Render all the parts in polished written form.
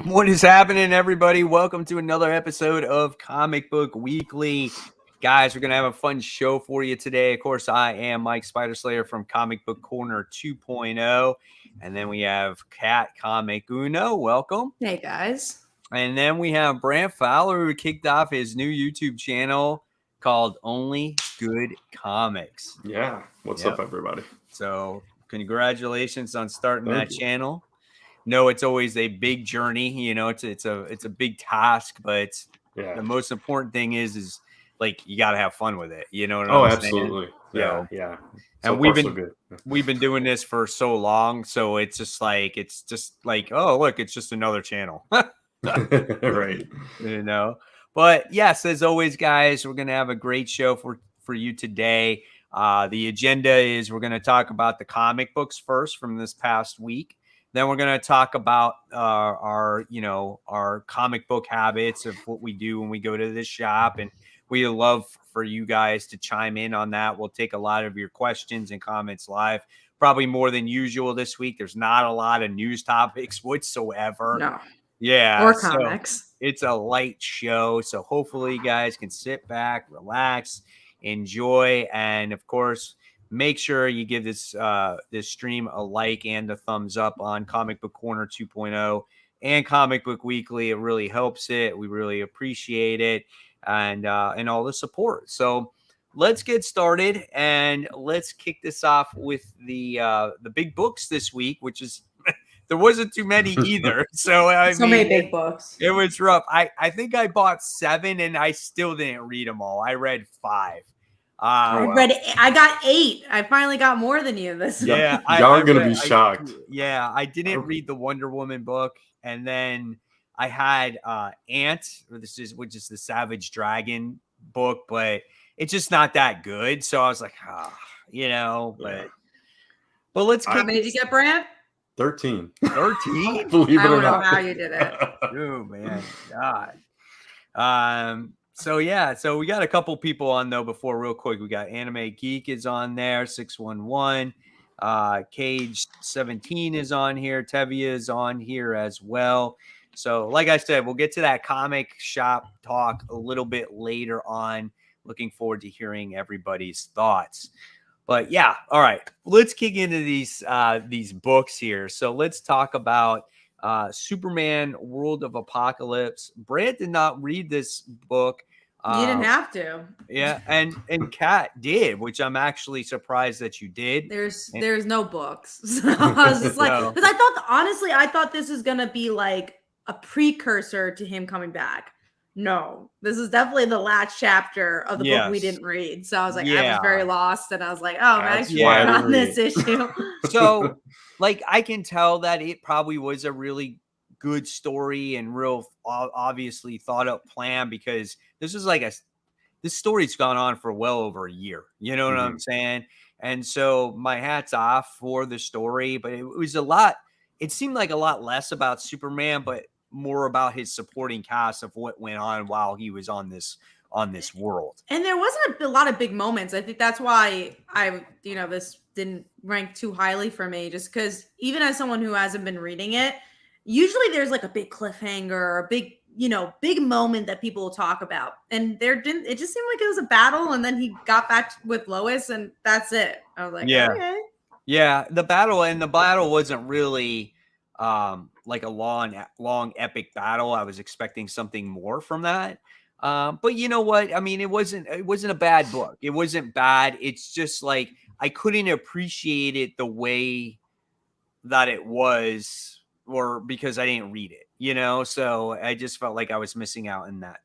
What is happening, everybody? Welcome to another episode of Comic Book Weekly. Guys, we're going to have a fun show for you today. Of course, I am Mike Spiderslayer from Comic Book Corner 2.0. And then we have Kat Comic Uno. Welcome. Hey, guys. And then we have Brant Fowler, who kicked off his new YouTube channel called Only Good Comics. Yeah. What's up, everybody? So congratulations on starting that channel. No, it's always a big journey. You know, it's a big task, but the most important thing is like you got to have fun with it. You know what I'm saying? Absolutely. Yeah, yeah. So and we've been doing this for so long, so it's just like oh look, it's just another channel. Right. You know. But yes, as always, guys, we're gonna have a great show for you today. The agenda is we're gonna talk about the comic books first from this past week. Then we're going to talk about our comic book habits of what we do when we go to the shop. And we love for you guys to chime in on that. We'll take a lot of your questions and comments live, probably more than usual this week. There's not a lot of news topics whatsoever. No. Yeah. Or comics. So it's a light show. So hopefully you guys can sit back, relax, enjoy. And of course, make sure you give this stream a like and a thumbs up on Comic Book Corner 2.0 and Comic Book Weekly. It really helps it. We really appreciate it and all the support. So let's get started and let's kick this off with the big books this week, which is there wasn't too many either. So many big books. It was rough. I think I bought 7 and I still didn't read them all. I read 5. I got 8. I finally got more than you this week. Yeah, y'all are gonna be shocked. I didn't read the Wonder Woman book, and then I had Ant, which is the Savage Dragon book, but it's just not that good. So I was like, but let's. How many did you get, Brant? 13. 13. Believe it or not. I don't know how you did it. Oh man, God. So we got a couple people on though before real quick. We got Anime Geek is on there, 611. Cage 17 is on here. Tevia is on here as well. So like I said, we'll get to that comic shop talk a little bit later on. Looking forward to hearing everybody's thoughts. But yeah, all right. Let's kick into these books here. So let's talk about Superman World of Apocalypse. Brant did not read this book. You didn't have to. Yeah, and Kat did, which I'm actually surprised that you did. There's no books. So I was just like, because I thought this was gonna be like a precursor to him coming back. No, this is definitely the last chapter of the book we didn't read. So I was like, I was very lost, and I was like, oh, man, I'm on this issue. So, like, I can tell that it probably was a really good story and real obviously thought out plan, because this is like this story's gone on for well over a year. You know what I'm saying? And so my hat's off for the story, but it was it seemed like a lot less about Superman, but more about his supporting cast of what went on while he was on this world. And there wasn't a lot of big moments. I think that's why this didn't rank too highly for me, just because even as someone who hasn't been reading it, usually there's like a big cliffhanger or a big moment that people will talk about. And it just seemed like it was a battle. And then he got back with Lois and that's it. I was like, okay. Yeah. The battle wasn't really like a long epic battle. I was expecting something more from that. But you know what? I mean, it wasn't a bad book. It wasn't bad. It's just like, I couldn't appreciate it the way that it was, or because I didn't read it, so I just felt like I was missing out in that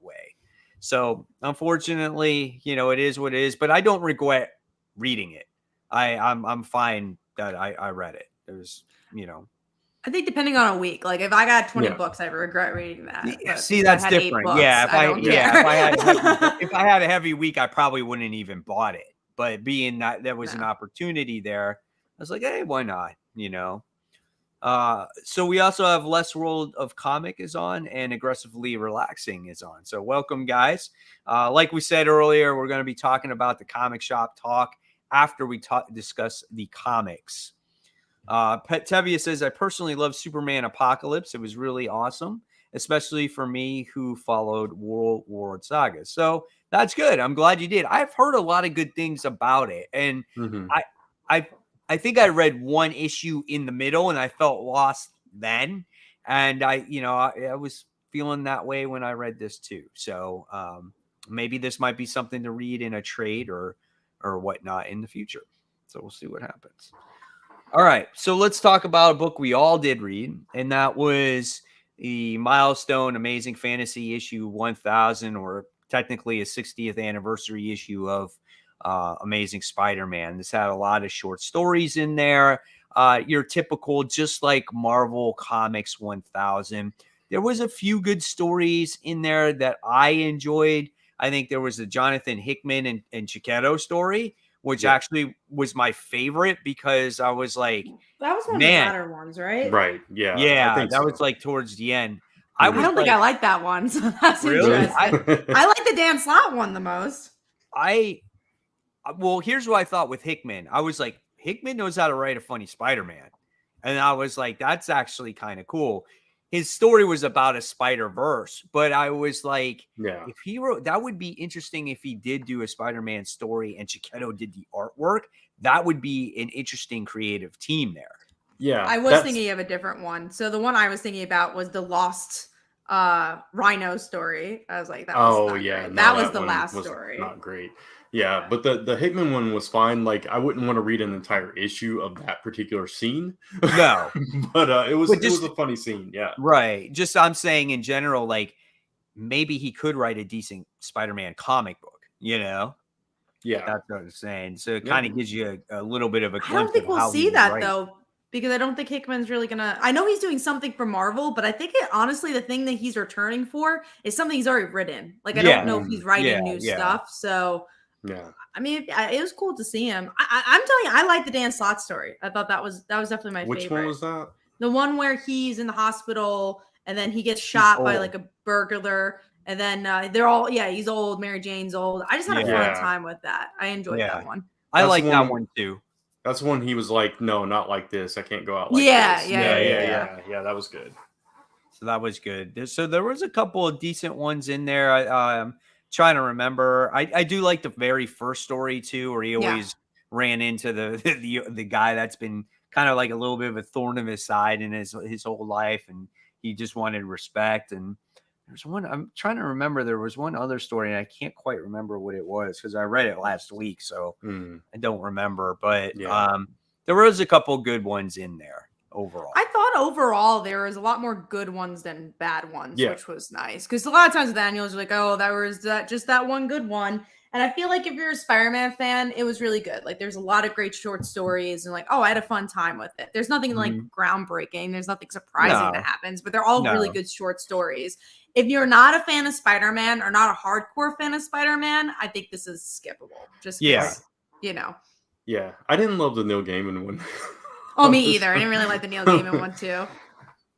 way. So unfortunately, it is what it is, but I don't regret reading it. I'm fine that I read it. There's, I think depending on a week, like if I got 20 books, I regret reading that. See, that's different. Books, if I had a heavy week, I probably wouldn't even bought it. But being that there was an opportunity there, I was like, hey, why not? So we also have Less World of Comic is on and Aggressively Relaxing is on. So welcome, guys. Like we said earlier, we're going to be talking about the comic shop talk after we discuss the comics. Pet Tevia says, I personally love Superman Apocalypse. It was really awesome, especially for me who followed World War Saga. So that's good. I'm glad you did. I've heard a lot of good things about it. And Mhm. I I think I read one issue in the middle and I felt lost then. And I was feeling that way when I read this too. So maybe this might be something to read in a trade or whatnot in the future. So we'll see what happens. All right, so let's talk about a book we all did read, and that was the Milestone Amazing Fantasy issue 1000, or technically a 60th anniversary issue of Amazing Spider-Man. This had a lot of short stories in there. Your typical, just like Marvel Comics 1000. There was a few good stories in there that I enjoyed. I think there was the Jonathan Hickman and Chiquetto story, which actually was my favorite because I was like, That was one of the man, latter ones, right? Right. Yeah. I yeah, think that so. was like towards the end. I I I was don't think like, I like that one, so that's Really? interesting. I like the Dan Slott one the most. well, here's what I thought with Hickman. I was like, Hickman knows how to write a funny Spider-Man. And I was like, that's actually kind of cool. His story was about a Spider-Verse, but I was like, Yeah. if he wrote, that would be interesting if he did do a Spider-Man story and Chiquetto did the artwork. That would be an interesting creative team there. Yeah. I was thinking of a different one. So the one I was thinking about was the Lost Rhino story. I was like, that was not yeah. great. No, that was the one last was story. Not great. Yeah, but the Hickman one was fine. Like, I wouldn't want to read an entire issue of that particular scene. No. But it was a funny scene. Yeah. Right. Just I'm saying in general, like maybe he could write a decent Spider-Man comic book, Yeah. That's what I'm saying. So it kind of gives you a little bit of a glimpse. I don't think of we'll how see he would that write. though, because I don't think Hickman's really gonna. I know he's doing something for Marvel, but I think honestly, the thing that he's returning for is something he's already written. Like I don't know if he's writing new stuff. So Yeah. I mean, it was cool to see him. I'm telling you, I like the Dan Slott story. I thought that was definitely my favorite. Which one was that? The one where he's in the hospital and then he gets shot by like a burglar. And then they're all, he's old. Mary Jane's old. I just had a fun time with that. I enjoyed that one. I like that one too. That's when he was like, no, not like this. I can't go out like this. Yeah, that was good. So that was good. So there was a couple of decent ones in there. I'm trying to remember. I do like the very first story too, where he always ran into the guy that's been kind of like a little bit of a thorn in his side in his whole life, and he just wanted respect. And there's one, I'm trying to remember, there was one other story, and I can't quite remember what it was because I read it last week, so I don't remember. But there was a couple good ones in there overall. I thought overall there was a lot more good ones than bad ones, which was nice. Because a lot of times with annuals, you're like, oh, that was just that one good one. And I feel like if you're a Spider-Man fan, it was really good. Like there's a lot of great short stories and like, oh, I had a fun time with it. There's nothing like groundbreaking. There's nothing surprising that happens, but they're all really good short stories. If you're not a fan of Spider-Man or not a hardcore fan of Spider-Man, I think this is skippable. Just because, Yeah, I didn't love the Neil Gaiman one. Oh, me either. I didn't really like the Neil Gaiman one too.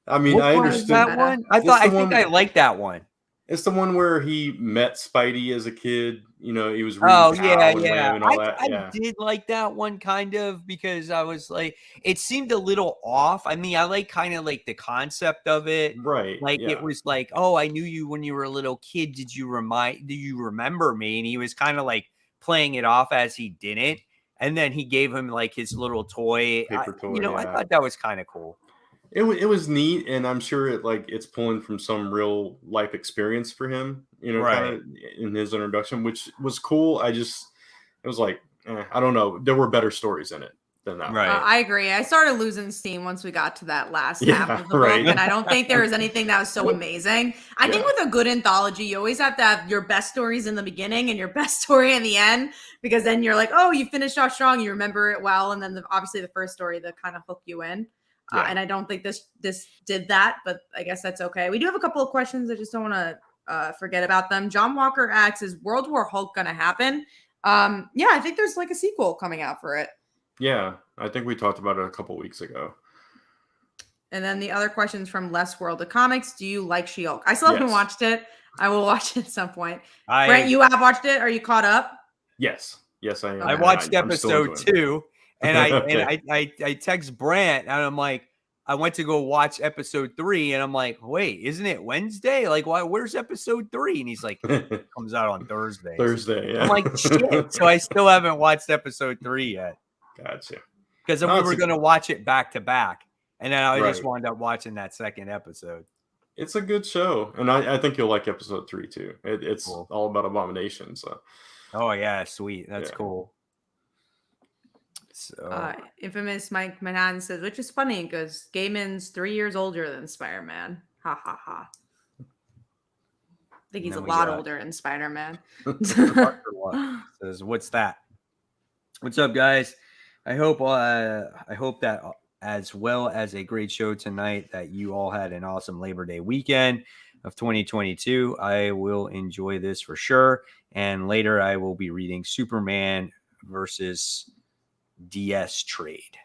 I mean, I understood that one. I think I liked that one. It's the one where he met Spidey as a kid. You know, he was reading and all that. I did like that one kind of because I was like, it seemed a little off. I mean, I like kind of like the concept of it. Right. Like it was like, oh, I knew you when you were a little kid. Do you remember me? And he was kind of like playing it off as he didn't. And then he gave him like his little toy. Paper toy. I thought that was kind of cool. It was neat, and I'm sure it's pulling from some real life experience for him, kind of in his introduction, which was cool. It was like, I don't know. There were better stories in it than that. Right. I agree. I started losing steam once we got to that last half of the book, and I don't think there was anything that was so amazing. I think with a good anthology, you always have to have your best stories in the beginning and your best story in the end, because then you're like, oh, you finished off strong, you remember it well, and then obviously the first story that kind of hook you in. And I don't think this did that, but I guess that's okay. We do have a couple of questions. I just don't want to forget about them. John Walker asks, is World War Hulk going to happen? I think there's like a sequel coming out for it. Yeah, I think we talked about it a couple weeks ago. And then the other questions from Less World of Comics. Do you like She-Hulk? I still haven't watched it. I will watch it at some point. Brent, you have watched it? Are you caught up? Yes, I am. I watched episode 2. And I Okay. I text Brant and I'm like, I went to go watch episode 3 and I'm like, wait, isn't it Wednesday? Like, why? Where's episode 3? And he's like, comes out on Thursdays. Thursday, I'm yeah. like, shit. So I still haven't watched episode 3 yet. Gotcha. Because No, we it's were a- going to watch it back to back. And then I just Right. wound up watching that second episode. It's a good show, and I think you'll like episode 3 too. It's Cool. all about Abomination, so Oh, yeah. Sweet. That's Yeah. cool. So, Infamous Mike Manhattan says, which is funny because Gaiman's 3 years older than Spider-Man. Ha ha ha. I think he's Then a we lot got- older than Spider-Man. Parker Luck says, what's that? What's up, guys? I hope that as well as a great show tonight, that you all had an awesome Labor Day weekend of 2022. I will enjoy this for sure. And later I will be reading Superman versus DS trade.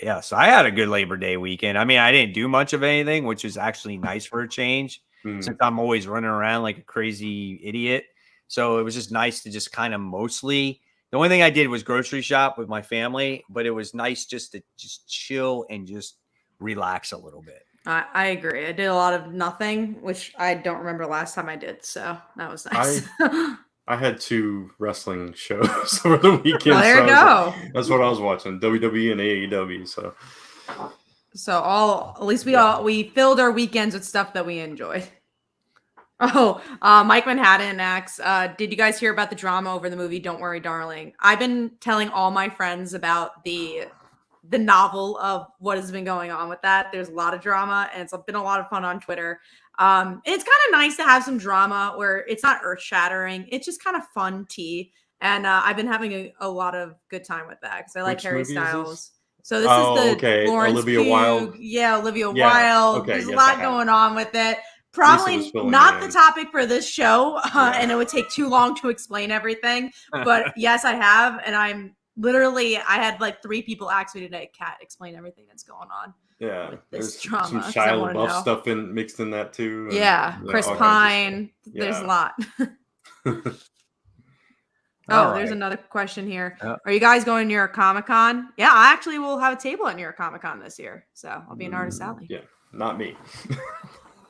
Yeah, so I had a good Labor Day weekend. I mean, I didn't do much of anything, which is actually nice for a change, since I'm always running around like a crazy idiot. So it was just nice to just kind of mostly. The only thing I did was grocery shop with my family, but it was nice just to just chill and just relax a little bit. I agree. I did a lot of nothing, which I don't remember last time I did. So that was nice. I had 2 wrestling shows over the weekend. Well, there you go. That's what I was watching, WWE and AEW. So At least we filled our weekends with stuff that we enjoyed. Oh, Mike Manhattan asks, did you guys hear about the drama over the movie Don't Worry, Darling? I've been telling all my friends about the novel of what has been going on with that. There's a lot of drama, and it's been a lot of fun on Twitter. And it's kind of nice to have some drama where it's not earth-shattering. It's just kind of fun tea. And I've been having a lot of good time with that because I like Which Harry movie is this? Styles. So this is the Florence Olivia Pugh. Wilde. Yeah, Olivia Yeah, Wilde. okay, There's a yes, lot I have. going on with it. Lisa was Probably filling not me the in. topic for this show, Yeah. and it would take too long to explain everything. But yes, I have, and I'm literally, I had like 3 people ask me today, Kat, explain everything that's going on. Yeah, With there's this drama, some 'cause I Shia wanna LaBeouf know. stuff mixed in that too. and, Yeah, Chris all kinds of Pine. stuff. There's a Yeah. lot. All There's right. another question here. Yeah. Are you guys going to New York Comic Con? Yeah, I actually will have a table at New York Comic Con this year. So I'll be an artist alley. Yeah, not me.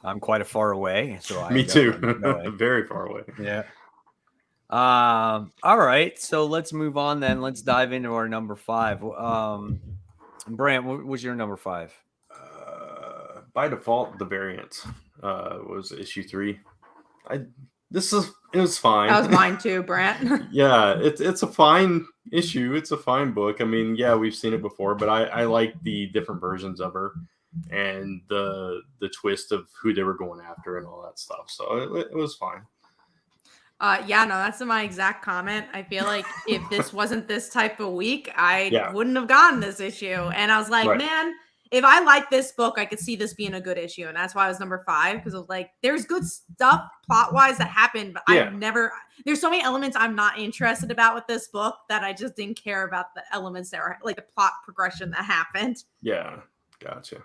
I'm quite far away, so I Me end up too. going. Very far away. Yeah. All right, so let's move on then. Let's dive into our number 5. Brant, what was your number 5? By default, the variant was issue 3. It was fine. That was mine too, Brant. Yeah, it's a fine issue. It's a fine book. I mean, yeah, we've seen it before, but I like the different versions of her and the twist of who they were going after and all that stuff. So it was fine. Yeah, no, that's my exact comment. I feel like if this wasn't this type of week, I wouldn't have gotten this issue. And I was like, Right. man, if I like this book, I could see this being a good issue. And that's why I was number 5, because I was like, there's good stuff plot-wise that happened, but there's so many elements I'm not interested about with this book that I just didn't care about the elements that were like the plot progression that happened. Yeah, gotcha.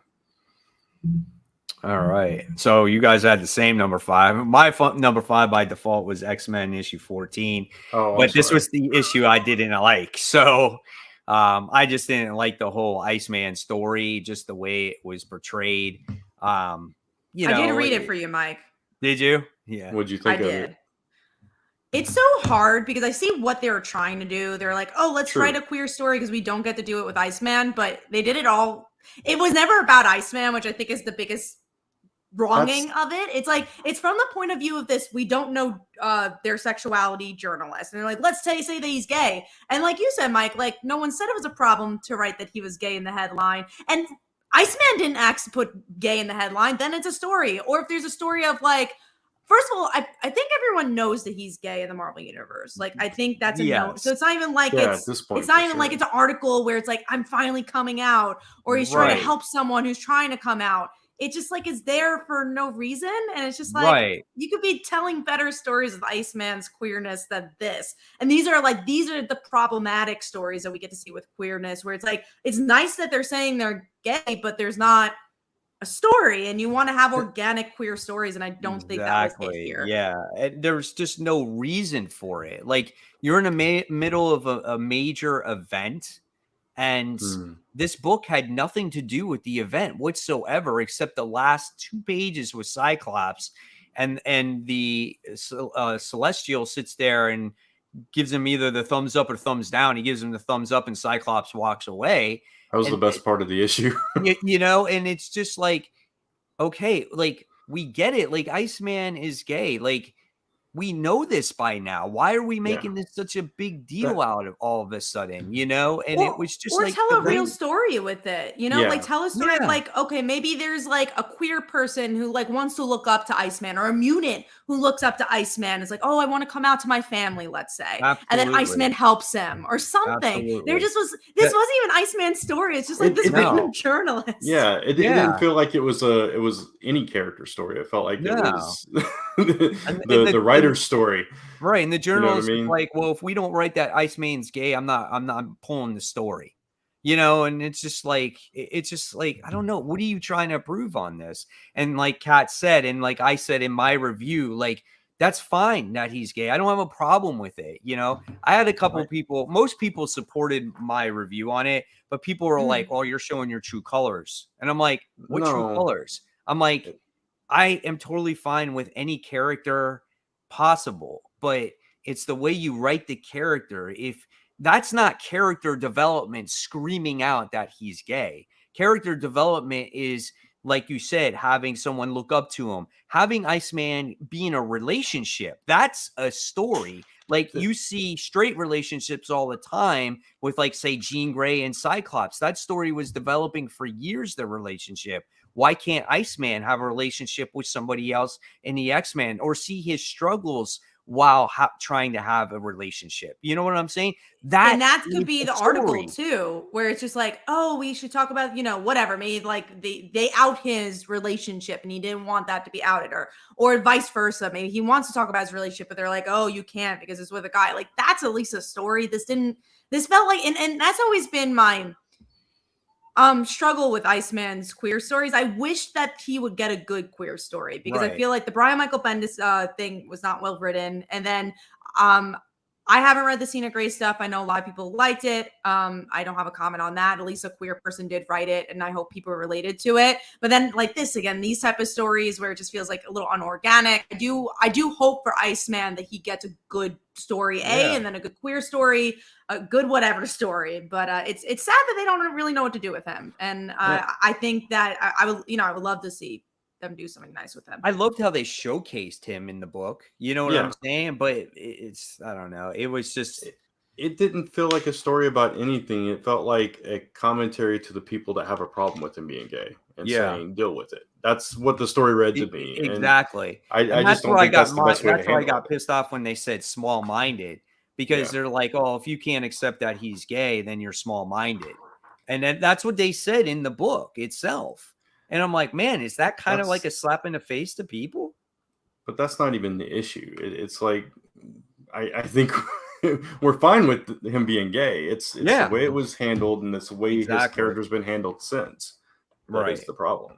All right. So you guys had the same number 5. My number 5 by default was X-Men issue 14. Oh, but this was the issue I didn't like. So I just didn't like the whole Iceman story, just the way it was portrayed. I did read it for you, Mike. Did you? Yeah. What'd you think I of did. it? It's so hard because I see what they were trying to do. They're like, oh, let's write a queer story because we don't get to do it with Iceman. But they did it all. It was never about Iceman, which I think is the biggest wronging of it. It's like, it's from the point of view of this, we don't know their sexuality journalist. And they're like, let's say that he's gay. And like you said, Mike, like no one said it was a problem to write that he was gay in the headline. And Iceman didn't ask to put gay in the headline. Then it's a story. Or if there's a story of like, first of all, I think everyone knows that he's gay in the Marvel universe. Like, I think that's a no. So it's not even like at this point, it's not even like it's an article where it's like, I'm finally coming out, or he's trying to help someone who's trying to come out. It just like is there for no reason. And it's just like, you could be telling better stories of Iceman's queerness than this. And these are the problematic stories that we get to see with queerness, where it's like, it's nice that they're saying they're gay, but there's not a story, and you want to have organic queer stories. And I don't think that was it here. Yeah. And there's just no reason for it. Like, you're in the middle of a major event. And this book had nothing to do with the event whatsoever, except the last 2 pages with Cyclops, and the Celestial sits there and gives him either the thumbs up or thumbs down. He gives him the thumbs up, and Cyclops walks away. That was the best part of the issue. You know, and it's just like, okay, like, we get it. Like, Iceman is gay. Like, we know this by now. Why are we making this such a big deal out of all of a sudden, you know? And it was just like, tell a real story with it, you know, like tell a story of like, okay, maybe there's like a queer person who like wants to look up to Iceman, or a mutant who looks up to Iceman. It's like, oh, I want to come out to my family, let's say. Absolutely. And then Iceman helps him or something. Absolutely. There just was, this wasn't even Iceman's story. It's just like this random journalist. Yeah. It didn't feel like it was any character story. It felt like it was the writer's story. Right. And the journalist was like, well, if we don't write that Iceman's gay, I'm not pulling the story, you know? And it's just like, I don't know. What are you trying to prove on this? And like Kat said, and like I said in my review, like, that's fine that he's gay. I don't have a problem with it. You know, I had a couple people, most people supported my review on it, but people were like, oh, you're showing your true colors. And I'm like, what true colors? I'm like, I am totally fine with any character possible, but it's the way you write the character. If that's not character development screaming out that he's gay, character development is, like you said, having someone look up to him, having Iceman be in a relationship. That's a story. Like, you see straight relationships all the time with, like, say, Jean Grey and Cyclops. That story was developing for years, their relationship. Why can't Iceman have a relationship with somebody else in the X-Men, or see his struggles while trying to have a relationship? You know what I'm saying? That could be the article too, where it's just like, oh, we should talk about, you know, whatever. Maybe like they out his relationship and he didn't want that to be outed, or vice versa. Maybe he wants to talk about his relationship, but they're like, oh, you can't because it's with a guy. Like, that's at least a story. This felt like, and that's always been my struggle with Iceman's queer stories. I wish that he would get a good queer story, because I feel like the Brian Michael Bendis thing was not well written. And then I haven't read the Cena Gray stuff. I know a lot of people liked it. I don't have a comment on that. At least a queer person did write it, and I hope people related to it. But then, like this again, these type of stories where it just feels like a little unorganic. I do hope for Iceman that he gets a good story, and then a good queer story, a good whatever story. But it's sad that they don't really know what to do with him. And I think that I would love to see them do something nice with him. I loved how they showcased him in the book. You know what I'm saying? But it's, I don't know. It was just, it didn't feel like a story about anything. It felt like a commentary to the people that have a problem with him being gay and saying, deal with it. That's what the story read to me. Exactly. And I just don't think that's the best way to handle it. That's why I got pissed off when they said small-minded, because they're like, oh, if you can't accept that he's gay, then you're small-minded. And then that's what they said in the book itself. And I'm like, man, is that kind of like a slap in the face to people? But that's not even the issue. It's like, I think we're fine with him being gay. It's the way it was handled, and it's the way his character's been handled since. That is the problem.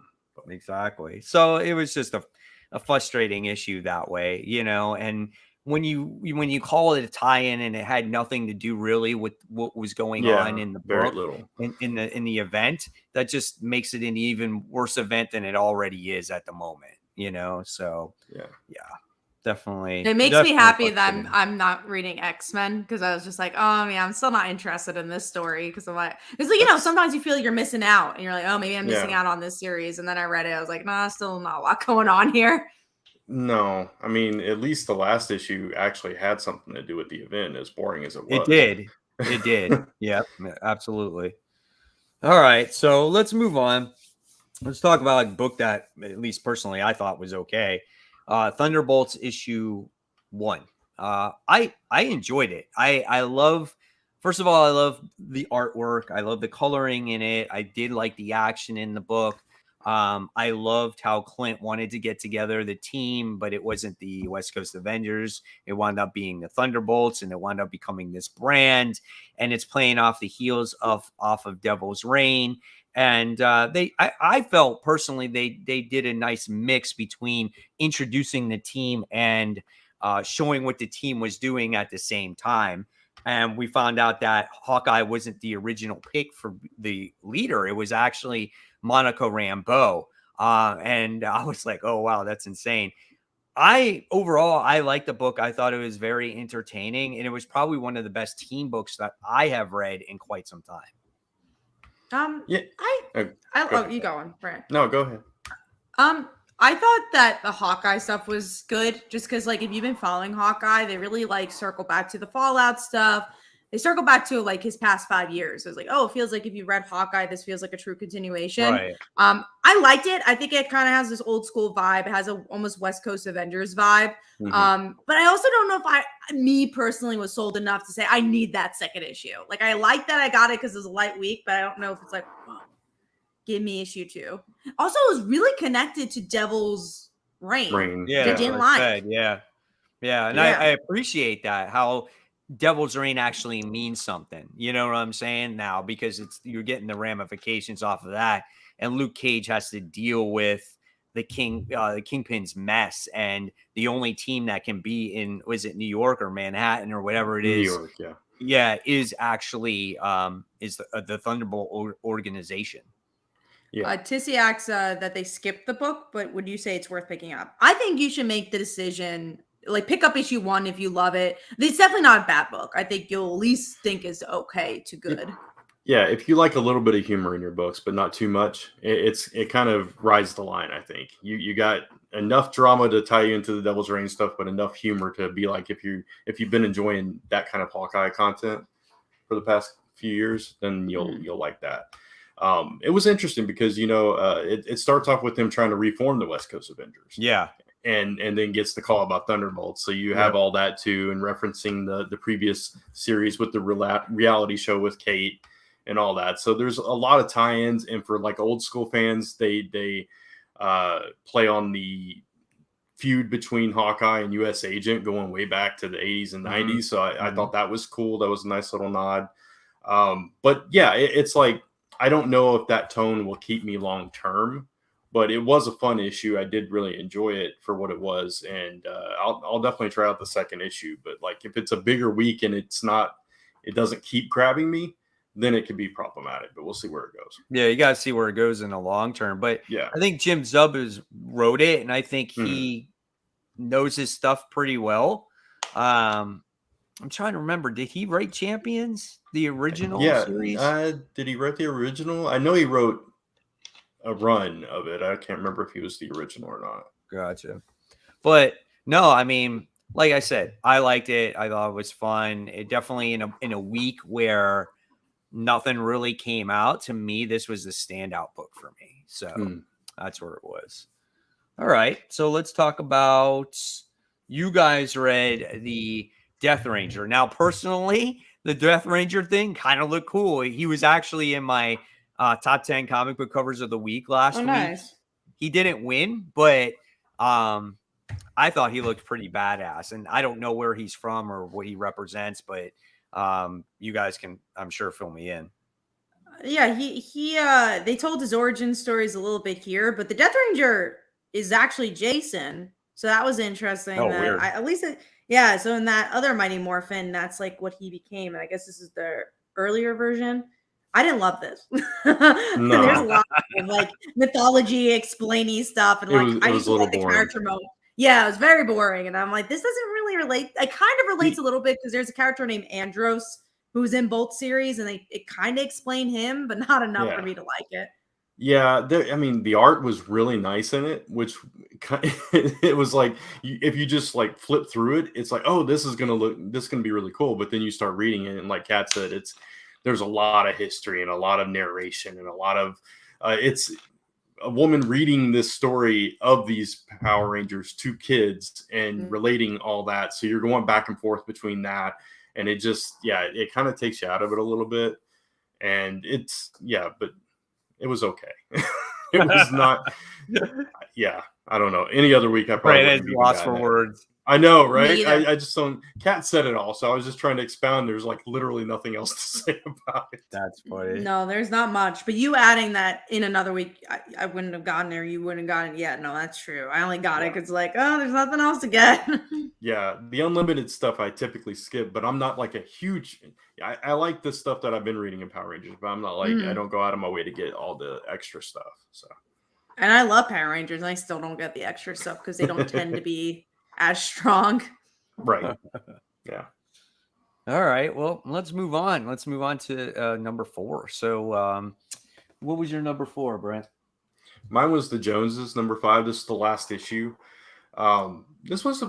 Exactly. So it was just a frustrating issue that way, you know. And when you call it a tie-in and it had nothing to do really with what was going on in the book, in the event, that just makes it an even worse event than it already is at the moment, you know. So yeah, definitely. It makes me happy that I'm not reading X-Men, because I was just like, oh yeah, I'm still not interested in this story, because I'm like, you know, sometimes you feel like you're missing out and you're like, oh, maybe I'm missing out on this series. And then I read it, I was like, nah, still not a lot going on here. No, I mean, at least the last issue actually had something to do with the event, as boring as it was. It did. Yeah, absolutely. All right, so let's move on. Let's talk about a book that, at least personally, I thought was okay. Thunderbolts issue 1. I enjoyed it. I love, first of all, I love the artwork. I love the coloring in it. I did like the action in the book. I loved how Clint wanted to get together the team, but it wasn't the West Coast Avengers. It wound up being the Thunderbolts, and it wound up becoming this brand, and it's playing off the heels off of Devil's Reign. And I felt personally they did a nice mix between introducing the team and showing what the team was doing at the same time. and we found out that Hawkeye wasn't the original pick for the leader. It was actually Monica Rambeau. And I was like, oh, wow, that's insane. Overall, I liked the book. I thought it was very entertaining, and it was probably one of the best team books that I have read in quite some time. Yeah. Oh, you go on, Brent. No, go ahead. I thought that the Hawkeye stuff was good, just because, like, if you've been following Hawkeye, they really like circle back to the Fallout stuff. They circle back to like his past 5 years. It was like, oh, it feels like if you read Hawkeye, this feels like a true continuation. Right. I liked it. I think it kind of has this old school vibe. It has a almost West Coast Avengers vibe. Mm-hmm. But I also don't know if me personally was sold enough to say I need that second issue. Like, I like that I got it because it was a light week, but I don't know if it's like, whoa, give me issue 2. Also, it was really connected to Devil's Reign. Yeah, I didn't like. Yeah. And I appreciate that, how Devil's Reign actually means something. You know what I'm saying now, because you're getting the ramifications off of that, and Luke Cage has to deal with the Kingpin's mess, and the only team that can be in, was it New York or Manhattan or whatever it is? New York, yeah, is actually is the Thunderbolt organization. Yeah. Tissy asks that they skipped the book, but would you say it's worth picking up? I think you should make the decision, like, pick up issue 1 if you love it. It's definitely not a bad book. I think you'll at least think is okay to good. Yeah, if you like a little bit of humor in your books, but not too much, it kind of rides the line. I think you got enough drama to tie you into the Devil's Reign stuff, but enough humor to be like, if you've been enjoying that kind of Hawkeye content for the past few years, then you'll like that. It was interesting because, it starts off with them trying to reform the West Coast Avengers. Yeah. And then gets the call about Thunderbolts. So you have all that too, and referencing the previous series with the reality show with Kate and all that. So there's a lot of tie-ins, and for like old school fans, they play on the feud between Hawkeye and US Agent going way back to the 80s and 90s. So I thought that was cool. That was a nice little nod. But yeah, it's like, I don't know if that tone will keep me long term, but it was a fun issue. I did really enjoy it for what it was, and I'll definitely try out the second issue. But like, if it's a bigger week and it doesn't keep grabbing me, then it could be problematic. But we'll see where it goes. Yeah, you got to see where it goes in the long term. But yeah, I think Jim Zub wrote it, and I think he knows his stuff pretty well. I'm trying to remember. Did he write Champions, the original series? Did he write the original? I know he wrote a run of it. I can't remember if he was the original or not. Gotcha. But no, I mean, like I said, I liked it. I thought it was fun. It definitely in a week where nothing really came out, to me, this was the standout book for me. So that's where it was. All right. So let's talk about, you guys read the Death Ranger. Now, personally, the Death Ranger thing kind of looked cool. He was actually in my top 10 comic book covers of the week last week. Nice. He didn't win, but I thought he looked pretty badass. And I don't know where he's from or what he represents, but you guys can, I'm sure, fill me in. Yeah, he they told his origin stories a little bit here, but the Death Ranger is actually Jason. So that was interesting. Oh, weird. Yeah, so in that other Mighty Morphin, that's like what he became. And I guess this is the earlier version. I didn't love this. No. There's a lot of like mythology explainy stuff. And like, I just like the character mode. Yeah, it was very boring. And I'm like, this doesn't really relate. It kind of relates a little bit because there's a character named Andros who's in both series, and it kind of explain him, but not enough for me to like it. Yeah, I mean, the art was really nice in it, which it was like, if you just like flip through it, it's like, oh, this is gonna be really cool. But then you start reading it, and like Kat said, there's a lot of history and a lot of narration and a lot of it's a woman reading this story of these Power Rangers to kids and relating all that. So you're going back and forth between that, and it just, it kind of takes you out of it a little bit. And but it was okay. It was not. I don't know. Any other week, I probably lost for words. I know, right? either. I just don't. Kat said it all, so I was just trying to expound. There's like literally nothing else to say about it. That's funny. No, there's not much. But you adding that in another week, I wouldn't have gotten there. You wouldn't have gotten it yet. No, that's true. I only got it because like, oh, there's nothing else to get. Yeah, the unlimited stuff I typically skip, but I'm not like a huge. I like the stuff that I've been reading in Power Rangers, but I'm not like I don't go out of my way to get all the extra stuff. So. And I love Power Rangers, and I still don't get the extra stuff because they don't tend to be as strong. Right. Yeah. All right. Well, let's move on. Let's move on to number 4. So, what was your number 4, Brent? Mine was the Joneses, number 5. This is the last issue. This was a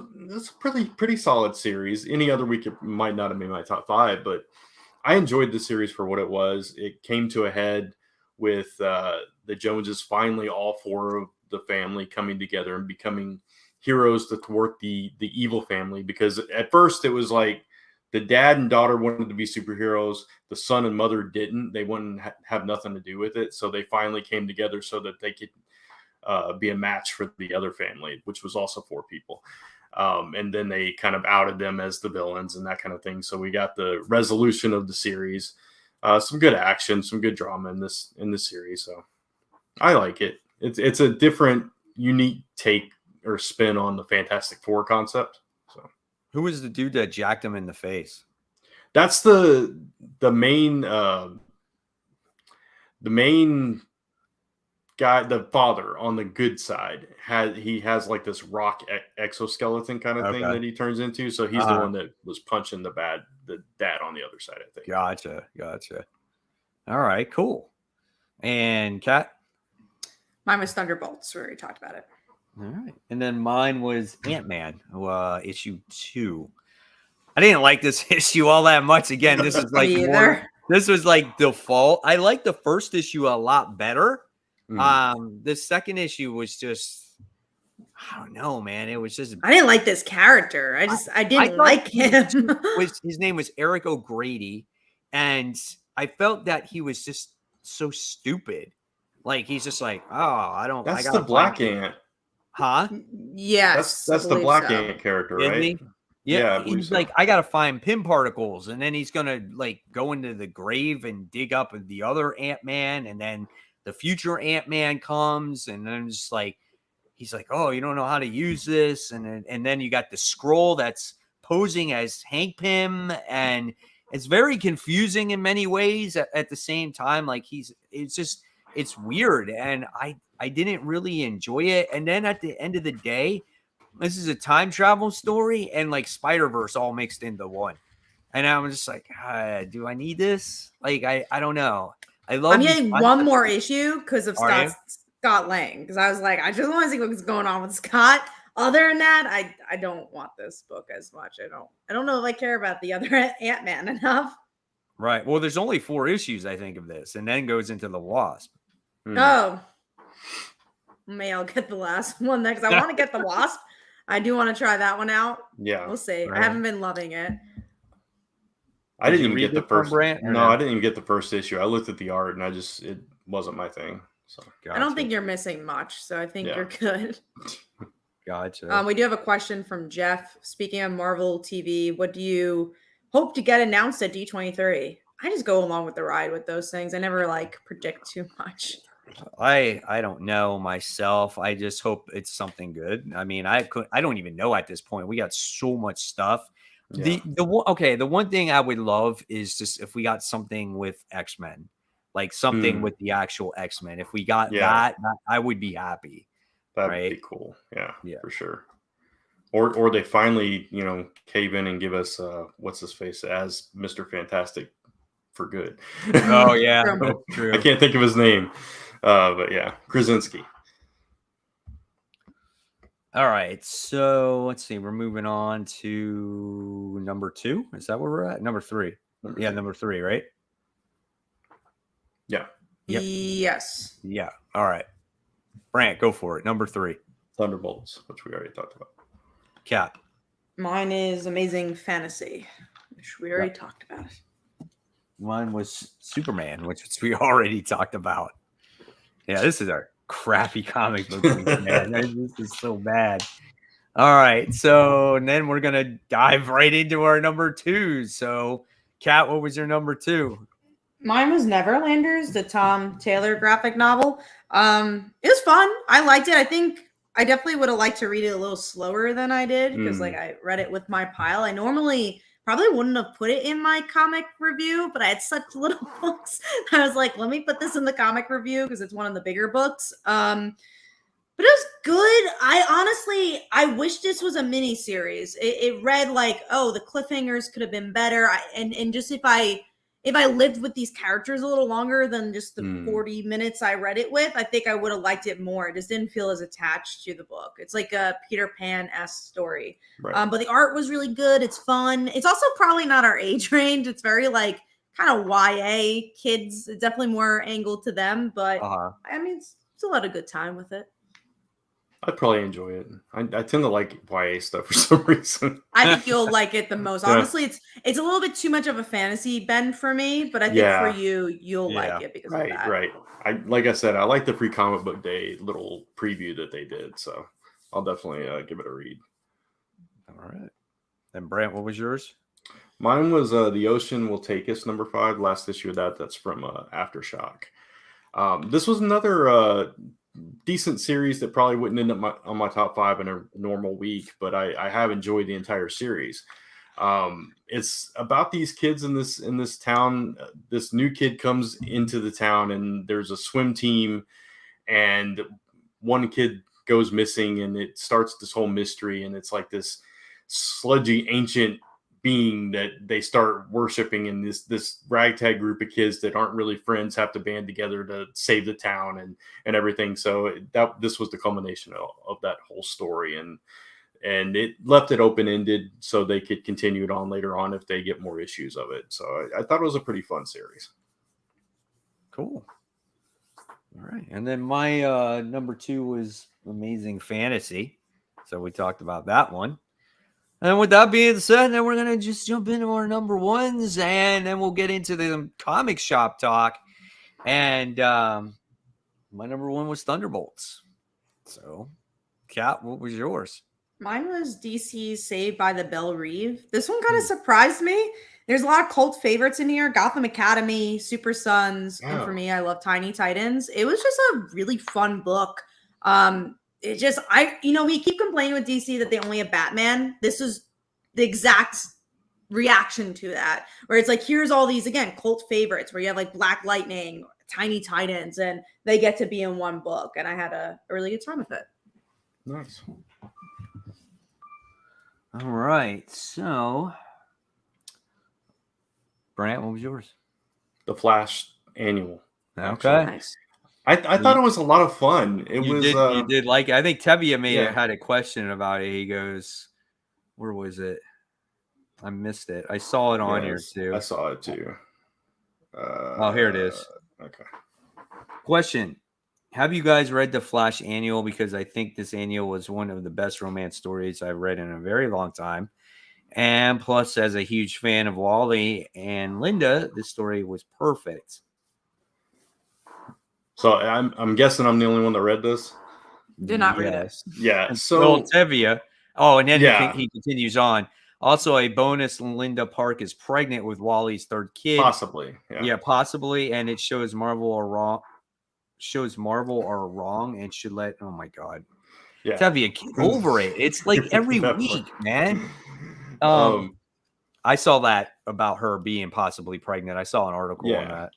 pretty solid series. Any other week it might not have made my top 5, but I enjoyed the series for what it was. It came to a head with the Joneses finally, all 4 of the family coming together and becoming heroes to thwart the evil family. Because at first it was like the dad and daughter wanted to be superheroes. The son and mother didn't. They wouldn't have nothing to do with it. So they finally came together so that they could be a match for the other family, which was also 4 people. And then they kind of outed them as the villains and that kind of thing. So we got the resolution of the series. Some good action, some good drama in this series. So I like it. It's a different, unique take or spin on the Fantastic Four concept. So who was the dude that jacked him in the face? That's the main guy, the father on the good side. He has like this rock exoskeleton kind of thing that he turns into. So he's the one that was punching the dad on the other side, I think. Gotcha. All right, cool. And Kat? Mine was Thunderbolts. We already talked about it. All right. And then mine was Ant-Man, issue 2. I didn't like this issue all that much. Again, this is like this was like default. I liked the first issue a lot better. The second issue was just, I don't know, man. It was just, I didn't like this character. I didn't like him. His name was Eric O'Grady, and I felt that he was just so stupid. Like he's just like, oh, I don't. That's I got the Black Ant, huh? Yes, that's the Black Ant character, right? Yeah, he's like, I gotta find Pym particles, and then he's gonna like go into the grave and dig up the other Ant-Man, and then the future Ant-Man comes, and then just like he's like, oh, you don't know how to use this, and then you got the scroll that's posing as Hank Pym, and it's very confusing in many ways. At the same time, like it's weird, and I didn't really enjoy it. And then at the end of the day, this is a time travel story and like Spider-Verse all mixed into one. And I'm just like, do I need this? Like, I don't know. I'm getting one more issue because of Scott Lang. Because I was like, I just want to see what's going on with Scott. Other than that, I don't want this book as much. I don't know if I care about the other Ant-Man enough. Right. Well, there's only 4 issues, I think, of this, and then goes into the Wasp. Oh. Maybe I'll get the last one next. I want to get the Wasp. I do want to try that one out. Yeah. We'll see. Right. I haven't been loving it. I didn't even get the first. No, I didn't even get the first issue. I looked at the art and it wasn't my thing. So I don't think you're missing much. So I think you're good. Gotcha. We do have a question from Jeff. Speaking of Marvel TV, what do you hope to get announced at D23? I just go along with the ride with those things. I never like predict too much. I don't know myself. I just hope it's something good. I mean, I don't even know at this point. We got so much stuff. Yeah. The one thing I would love is just if we got something with X-Men, like something with the actual X-Men. If we got that, I would be happy. That'd be cool. Yeah, for sure. Or they finally, cave in and give us what's his face as Mr. Fantastic for good. Oh yeah, that's true. I can't think of his name, but yeah, Krasinski. All right, so let's see. We're moving on to number 2. Is that where we're at? Number 3. Yeah, number 3, right? Yeah. Yep. Yes. Yeah. All right. Brant, go for it. Number 3. Thunderbolts, which we already talked about. Cat. Mine is Amazing Fantasy, which we already talked about. Mine was Superman, which we already talked about. Yeah, this is our crappy comic book, man. This is so bad. All right. So and then we're gonna dive right into our number 2. So, Kat, what was your number 2? Mine was Neverlanders, the Tom Taylor graphic novel. It was fun. I liked it. I think I definitely would have liked to read it a little slower than I did because, like, I read it with my pile. I normally probably wouldn't have put it in my comic review, but I had such little books. I was like, let me put this in the comic review because it's one of the bigger books. But it was good. I wish this was a mini series. It read like, oh, the cliffhangers could have been better. And just if I lived with these characters a little longer than just the 40 minutes I read it with, I think I would have liked it more. It just didn't feel as attached to the book. It's like a Peter Pan-esque story. Right. But the art was really good. It's fun. It's also probably not our age range. It's very like kind of YA kids. It's definitely more angled to them. But I mean, it's a lot of good time with it. I'd probably enjoy it. I tend to like YA stuff for some reason. I think you'll like it the most. Honestly, it's a little bit too much of a fantasy bend for me, but I think for you'll like it because of that. Right. Like I said, I like the free comic book day little preview that they did, so I'll definitely give it a read. All right. And Brant, what was yours? Mine was The Ocean Will Take Us, number 5, last issue of that. That's from Aftershock. This was another decent series that probably wouldn't end up on my top 5 in a normal week, but I have enjoyed the entire series. It's about these kids in this town. This new kid comes into the town, and there's a swim team, and one kid goes missing, and it starts this whole mystery, and it's like this sludgy ancient being that they start worshiping, and this ragtag group of kids that aren't really friends have to band together to save the town and everything. So this was the culmination of that whole story, and it left it open-ended so they could continue it on later on if they get more issues of it. So I thought it was a pretty fun series. Cool. All right. And then my number 2 was Amazing Fantasy. So we talked about that one. And with that being said, then we're going to just jump into our number 1s, and then we'll get into the comic shop talk. And my number 1 was Thunderbolts. So, Kat, what was yours? Mine was DC's Saved by the Belle Reve. This one kind of surprised me. There's a lot of cult favorites in here. Gotham Academy, Super Sons, and for me, I love Tiny Titans. It was just a really fun book. We keep complaining with DC that they only have Batman. This is the exact reaction to that, where it's like, here's all these, again, cult favorites, where you have like Black Lightning, Tiny Titans, and they get to be in one book. And I had a really good time with it. Nice. All right. So, Brant, what was yours? The Flash Annual. Okay. Nice. I thought it was a lot of fun. You did like it. I think Tevye had a question about it. He goes, where was it? I missed it. I saw it on here too. I saw it too. Here it is. Okay. Question. Have you guys read the Flash Annual? Because I think this annual was one of the best romance stories I've read in a very long time. And plus, as a huge fan of Wally and Linda, this story was perfect. So I'm guessing I'm the only one that read this. Did not read it. Yeah. So Tevye. Oh, and then he continues on. Also, a bonus: Linda Park is pregnant with Wally's 3rd kid. Possibly. Yeah, possibly, and it shows Marvel are wrong. And should let. Oh my God. Yeah. Tevye, get over it. It's like every week, man. I saw that about her being possibly pregnant. I saw an article on that.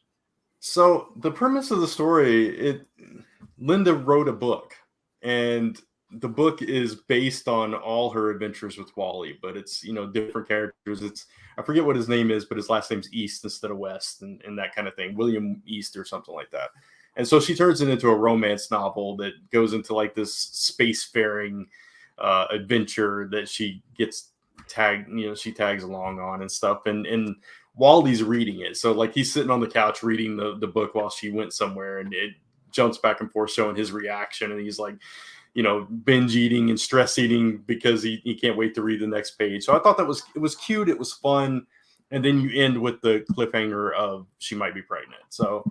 So the premise of the story, Linda wrote a book, and the book is based on all her adventures with Wally, but it's, different characters. I forget what his name is, but his last name's East instead of West, and that kind of thing. William East or something like that. And so she turns it into a romance novel that goes into like this spacefaring adventure that she gets tagged, she tags along on and stuff. And Wally's reading it. So like he's sitting on the couch reading the book while she went somewhere, and it jumps back and forth showing his reaction. And he's like, binge eating and stress eating because he can't wait to read the next page. So I thought it was cute. It was fun. And then you end with the cliffhanger of she might be pregnant. So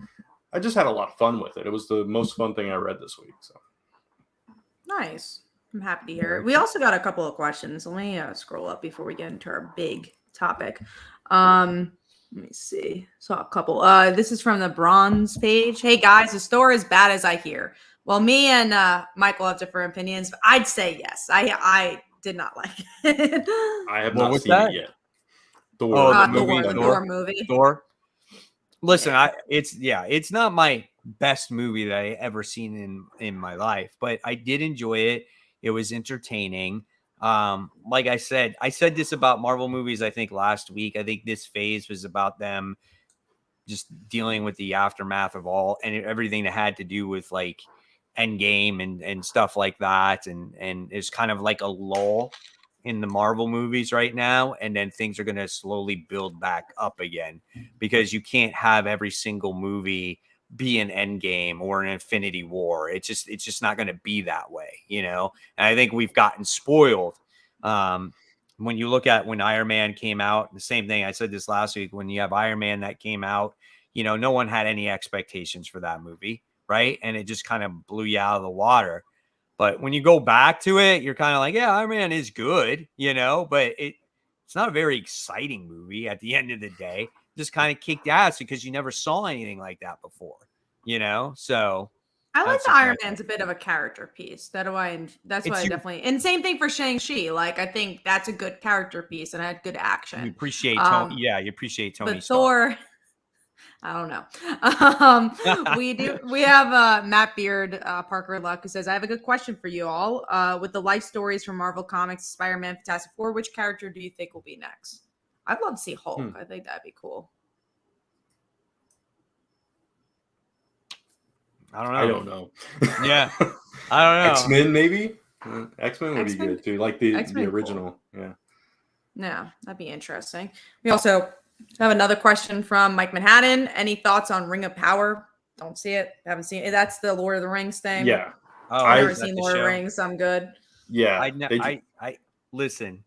I just had a lot of fun with it. It was the most fun thing I read this week. So nice. I'm happy to hear it. We also got a couple of questions. Let me scroll up before we get into our big topic. Let me see. Saw a couple. This is from the bronze page. Hey guys, the store is bad as I hear. Well, me and Michael have different opinions. But I'd say yes. I did not like it. I have What not was seen that? it yet. Oh, the Thor, movie, the Thor movie. Thor. Listen, Yeah. it's not my best movie that I ever seen in my life, but I did enjoy it. It was entertaining. Like I said this about Marvel movies, I think last week. I think this phase was about them just dealing with the aftermath of all and everything that had to do with like Endgame and stuff like that. And it's kind of like a lull in the Marvel movies right now. And then things are going to slowly build back up again because you can't have every single movie be an Endgame or an Infinity War. It's just not going to be that way, you know? And I think we've gotten spoiled. When you look at when Iron Man came out, the same thing I said this last week, when you have Iron Man that came out, you know, no one had any expectations for that movie, right? And it just kind of blew you out of the water. But when you go back to it, you're kind of like, yeah, Iron Man is good, you know, but it's not a very exciting movie at the end of the day. Just kind of kicked ass because you never saw anything like that before, you know? So I like that's the just my Iron thing. Man's a bit of a character piece. That's why I It's you- definitely, and same thing for Shang-Chi. Like, I think that's a good character piece and had good You action. appreciate Tony. Yeah, you appreciate Tony But Stark. Thor, I don't know. We have Matt Beard, Parker Luck, who says, I have a good question for you all. With the life stories from Marvel Comics, Spider-Man, Fantastic Four, which character do you think will be next? I'd love to see Hulk. I think that'd be cool. I don't know. Yeah. I don't know. X-Men maybe? X-Men would be X-Men- good too. Like the X-Men original. Cool. Yeah. Yeah, that'd be interesting. We also have another question from Mike Manhattan. Any thoughts on Ring of Power? Don't see it. Haven't seen it. That's the Lord of the Rings thing. Yeah. Oh, I've never is that seen the Lord of show? the Rings. I'm good. Yeah. I listen.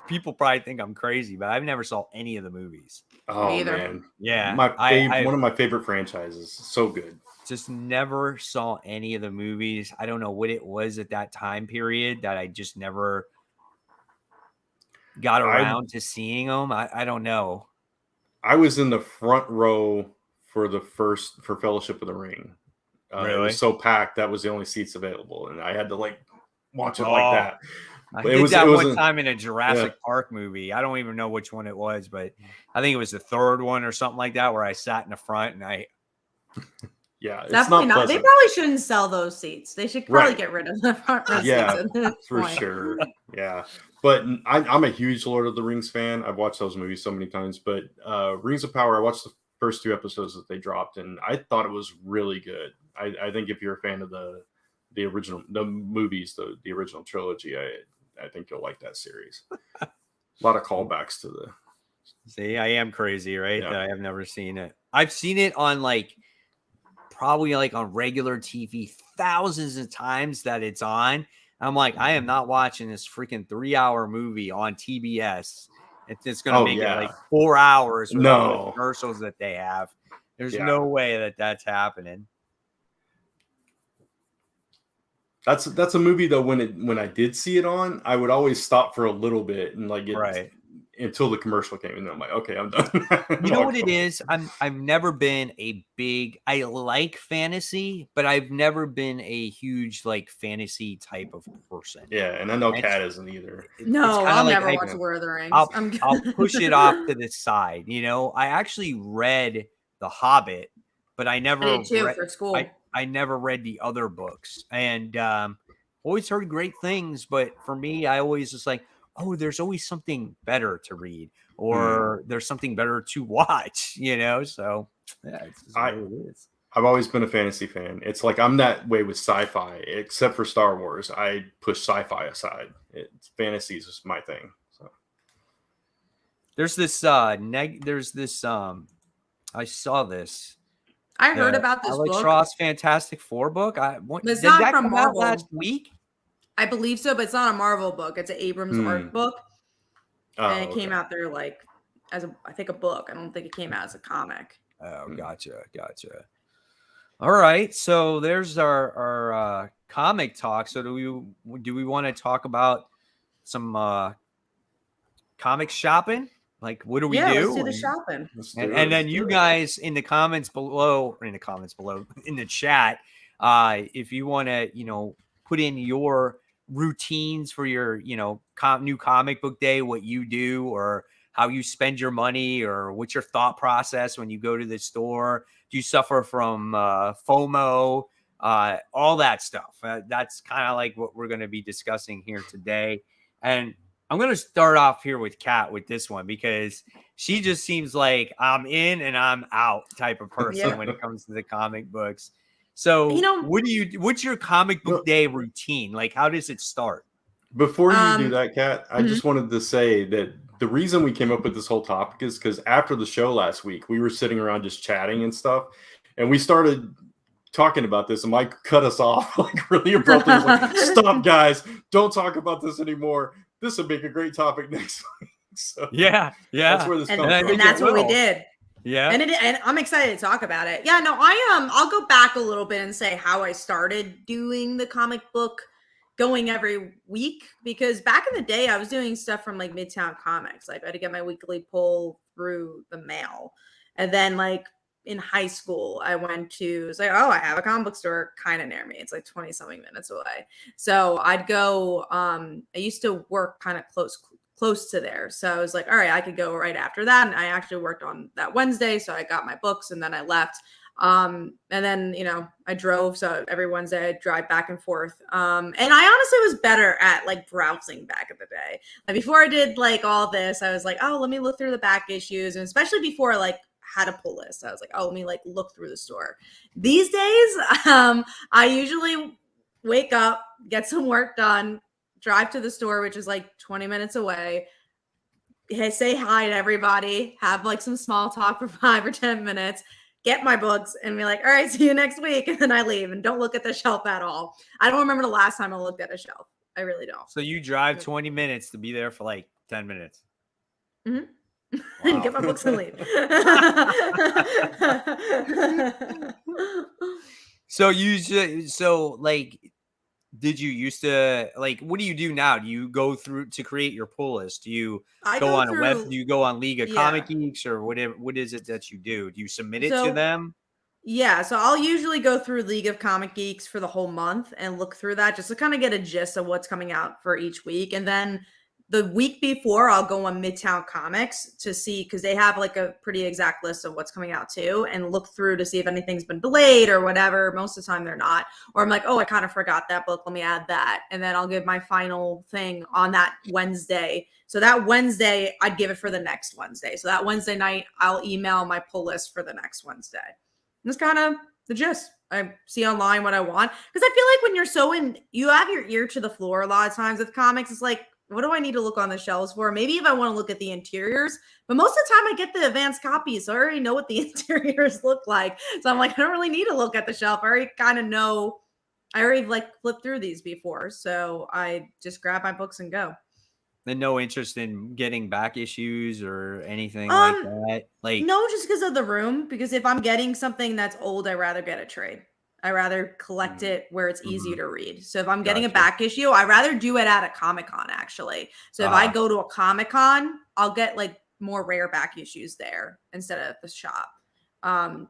People probably think I'm crazy, but I've never saw any of the movies. Oh Me either. man. Yeah. One of my favorite franchises. So good. Just never saw any of the movies. I don't know what it was at that time period that I just never got around to seeing them. I don't know. I was in the front row for Fellowship of the Ring. It was so packed that was the only seats available, and I had to like watch it like that. I did that one time in a Jurassic Park movie. I don't even know which one it was, but I think it was the third one or something like that where I sat in the front and I. Yeah, it's definitely not. They probably shouldn't sell those seats. They should probably get rid of the front row seats at this for point. sure. Yeah, but I'm a huge Lord of the Rings fan. I've watched those movies so many times. But Rings of Power, I watched the first 2 episodes that they dropped, and I thought it was really good. I think if you're a fan of the movies, the original trilogy, I think you'll like that series. A lot of callbacks to the. See, I am crazy, right? Yeah. That I have never seen it. I've seen it on probably on regular TV thousands of times that it's on. I'm like, I am not watching this freaking 3-hour movie on TBS. It's going to make it like 4 hours with all the commercials that they have. There's no way that's happening. That's a movie though. When I did see it on, I would always stop for a little bit and like get until the commercial came, and then I'm like, okay, I'm done. You know what it is? I've never been I like fantasy, but I've never been a huge like fantasy type of person. Yeah, and I know Kat isn't either. No, I'll never watch Lord of the Rings. I'll push it off to the side. You know, I actually read The Hobbit, but I never I did too for school. I never read the other books, and always heard great things. But for me, I always just like, oh, there's always something better to read, or there's something better to watch, you know? So yeah, it's just what it is. I've always been a fantasy fan. It's like I'm that way with sci-fi, except for Star Wars. I push sci-fi aside. Fantasy is my thing. So there's this I saw this. I heard about this Alex book. Ross Fantastic Four book. It's not from Marvel. Last week? I believe so, but it's not a Marvel book. It's an Abrams art book, and it came out there like as I think a book. I don't think it came out as a comic. Oh, gotcha. All right, so there's our comic talk. So do we want to talk about some comic shopping? Like, what do we Yeah, let's do? do the shopping. And then you guys in the comments below, or in the chat, if you want to, put in your routines for your, new comic book day, what you do, or how you spend your money, or what's your thought process when you go to the store. Do you suffer from FOMO? All that stuff. That's kind of like what we're going to be discussing here today. And I'm going to start off here with Kat with this one, because she just seems like I'm in and I'm out type of person when it comes to the comic books. So what's your comic book day routine? Like, how does it start? Before you do that, Kat, I just wanted to say that the reason we came up with this whole topic is because after the show last week, we were sitting around just chatting and stuff, and we started talking about this, and Mike cut us off like really abruptly. He was like, "Stop, guys! Don't talk about this anymore. This would make a great topic next week." So yeah, that's where this comes from. And that's what we did. Yeah, and I'm excited to talk about it. Yeah, no, I'll go back a little bit and say how I started doing the comic book going every week, because back in the day I was doing stuff from like Midtown Comics. Like I had to get my weekly pull through the mail, and then like in high school I went to, it's like, oh, I have a comic book store kind of near me. It's like 20 something minutes away. So I'd go, I used to work kind of close to there. So I was like, all right, I could go right after that. And I actually worked on that Wednesday. So I got my books and then I left. And then, I drove. So every Wednesday I'd drive back and forth. And I honestly was better at like browsing back in the day. Like before I did like all this, I was like, oh, let me look through the back issues. And especially before I like had a pull list, I was like, oh, let me like look through the store. These days, I usually wake up, get some work done, drive to the store, which is like 20 minutes away, say hi to everybody, have like some small talk for 5 or 10 minutes, get my books, and be like, all right, see you next week. And then I leave and don't look at the shelf at all. I don't remember the last time I looked at a shelf. I really don't. So you drive 20 minutes to be there for like 10 minutes. Mm-hmm. Wow. Get my books and leave. So like, did you used to like, what do you do now? Do you go through to create your pull list? Do you go on a web? Do you go on League of Comic Geeks or whatever? What is it that you do? Do you submit it to them? Yeah, so I'll usually go through League of Comic Geeks for the whole month and look through that just to kind of get a gist of what's coming out for each week. And then the week before, I'll go on Midtown Comics to see, because they have like a pretty exact list of what's coming out too, and look through to see if anything's been delayed or whatever. Most of the time they're not. Or I'm like, oh, I kind of forgot that book. Let me add that. And then I'll give my final thing on that Wednesday. So that Wednesday, I'd give it for the next Wednesday. So that Wednesday night, I'll email my pull list for the next Wednesday. And that's kind of the gist. I see online what I want. Because I feel like when you're you have your ear to the floor a lot of times with comics. It's like, what do I need to look on the shelves for? Maybe if I want to look at the interiors, but most of the time I get the advanced copies, so I already know what the interiors look like. So I'm like, I don't really need to look at the shelf. I already kind of know. I already like flipped through these before, so I just grab my books and go. And no interest in getting back issues or anything like that? Like, no, just because of the room. Because if I'm getting something that's old, I'd rather get a trade. I rather collect it where it's easy to read. So if I'm getting a back issue, I'd rather do it at a Comic-Con actually. So if I go to a Comic-Con, I'll get like more rare back issues there instead of at the shop.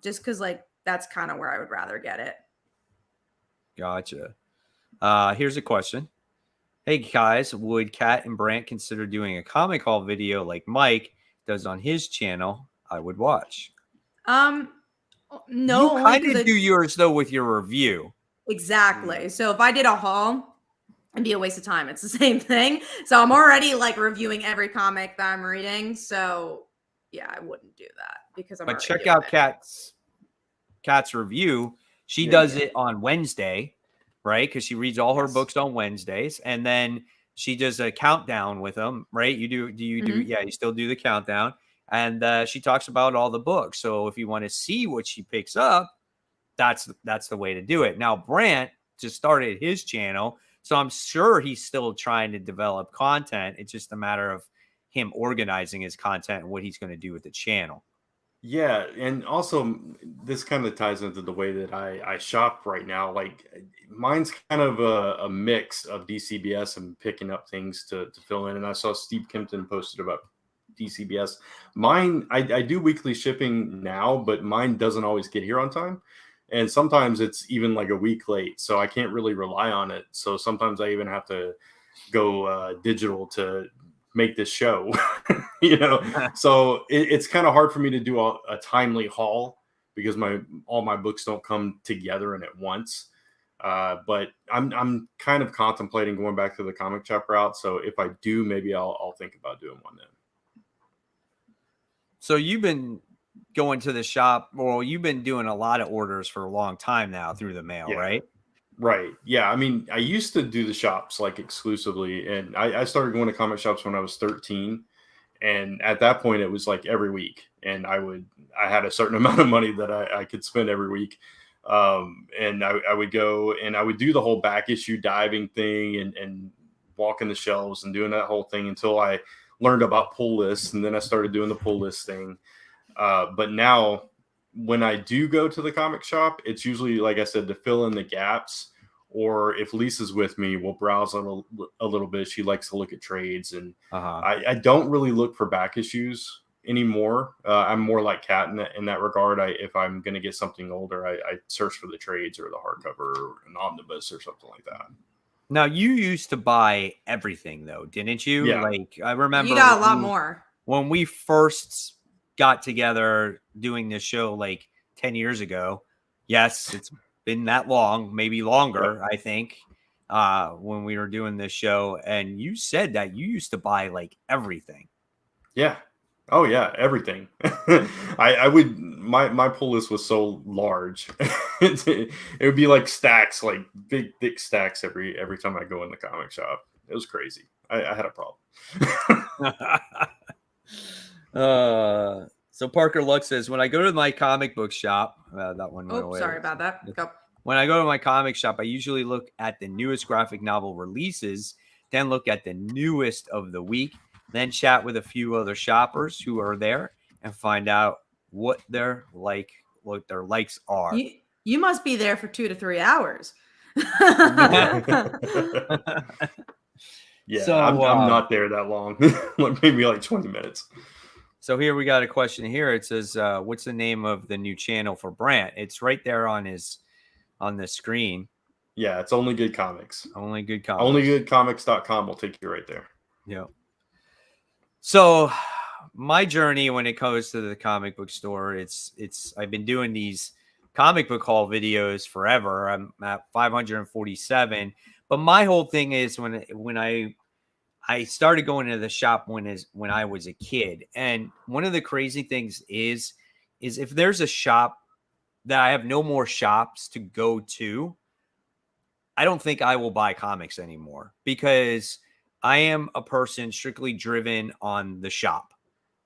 Just because like that's kind of where I would rather get it. Gotcha. Here's a question. Hey guys, would Kat and Brant consider doing a comic haul video like Mike does on his channel? I would watch. No, you kind of do yours though with your review. Exactly. So if I did a haul, it'd be a waste of time. It's the same thing. So I'm already like reviewing every comic that I'm reading. So yeah, I wouldn't do that because I'm. But check out Kat's review. She does it on Wednesday, right? Because she reads all her books on Wednesdays, and then she does a countdown with them, right? You do? Do you do? Yeah, you still do the countdown. And she talks about all the books. So if you want to see what she picks up, that's the way to do it. Now, Brant just started his channel, so I'm sure he's still trying to develop content. It's just a matter of him organizing his content and what he's going to do with the channel. Yeah, and also this kind of ties into the way that I shop right now. Like mine's kind of a mix of DCBS and picking up things to fill in. And I saw Steve Kimpton posted about DCBS. Mine, I do weekly shipping now, but mine doesn't always get here on time. And sometimes it's even like a week late. So I can't really rely on it. So sometimes I even have to go digital to make this show. you know so it's kind of hard for me to do a timely haul because my all my books don't come together and at once. But I'm kind of contemplating going back to the comic shop route, so if I do, maybe I'll think about doing one then. So you've been going to the shop, well, you've been doing a lot of orders for a long time now through the mail, Yeah. right? Right. Yeah. I mean, I used to do the shops like exclusively, and I started going to comic shops when I was 13. And at that point, it was like every week. And I had a certain amount of money that I could spend every week. And I would go and I would do the whole back issue diving thing and walking the shelves and doing that whole thing until I learned about pull lists. And then I started doing the pull list thing. But now, when I do go to the comic shop, it's usually, like I said, to fill in the gaps. Or if Lisa's with me, we'll browse a little bit. She likes to look at trades, and I don't really look for back issues anymore. I'm more like Kat in that regard. If I'm going to get something older, I search for the trades or the hardcover or an omnibus or something like that. Now, you used to buy everything, though, didn't you? Yeah. Like, I remember You got a lot more. When we first got together doing this show like 10 years ago. Yes, it's been that long, maybe longer, I think, when we were doing this show. And you said that you used to buy like everything. Yeah. Oh yeah, everything. I would my pull list was so large. it would be like stacks, like big thick stacks every time I go in the comic shop. It was crazy. I had a problem. So Parker Luck says, when I go to my comic book shop, that one went away. Sorry about that. Go. When I go to my comic shop, I usually look at the newest graphic novel releases, then look at the newest of the week, then chat with a few other shoppers who are there and find out what their likes are. You must be there for 2 to 3 hours. Yeah, so, I'm not there that long. Maybe like 20 minutes. So here we got a question here. It says, what's the name of the new channel for Brant? It's right there on the screen. Yeah, it's Only Good Comics. Only Good Comics. Onlygoodcomics.com will take you right there. Yeah. So my journey when it comes to the comic book store, I've been doing these comic book haul videos forever. I'm at 547. But my whole thing is when I started going to the shop when I was a kid. And one of the crazy things is if there's a shop that I have no more shops to go to, I don't think I will buy comics anymore, because I am a person strictly driven on the shop,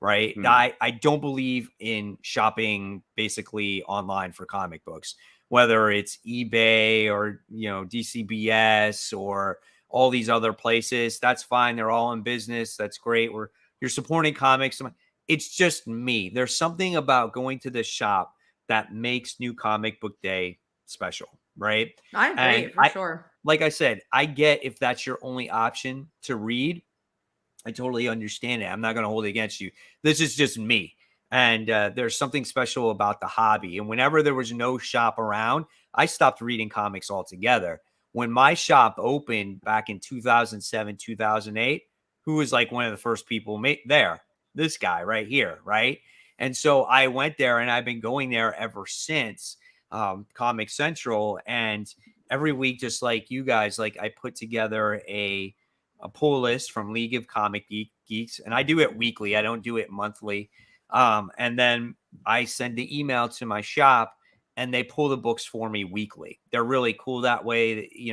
right? I don't believe in shopping basically online for comic books, whether it's eBay or, DCBS or all these other places. That's fine. They're all in business. That's great. You're supporting comics. It's just me. There's something about going to the shop that makes New Comic Book Day special, right? I agree, for sure. Like I said, I get if that's your only option to read. I totally understand it. I'm not going to hold it against you. This is just me. And there's something special about the hobby. And whenever there was no shop around, I stopped reading comics altogether. When my shop opened back in 2007, 2008, who was like one of the first people there? This guy right here, right? And so I went there, and I've been going there ever since, Comic Central. And every week, just like you guys, like I put together a pull list from League of Comic Geeks, and I do it weekly. I don't do it monthly. And then I send the email to my shop, and they pull the books for me weekly. They're really cool that way. That, you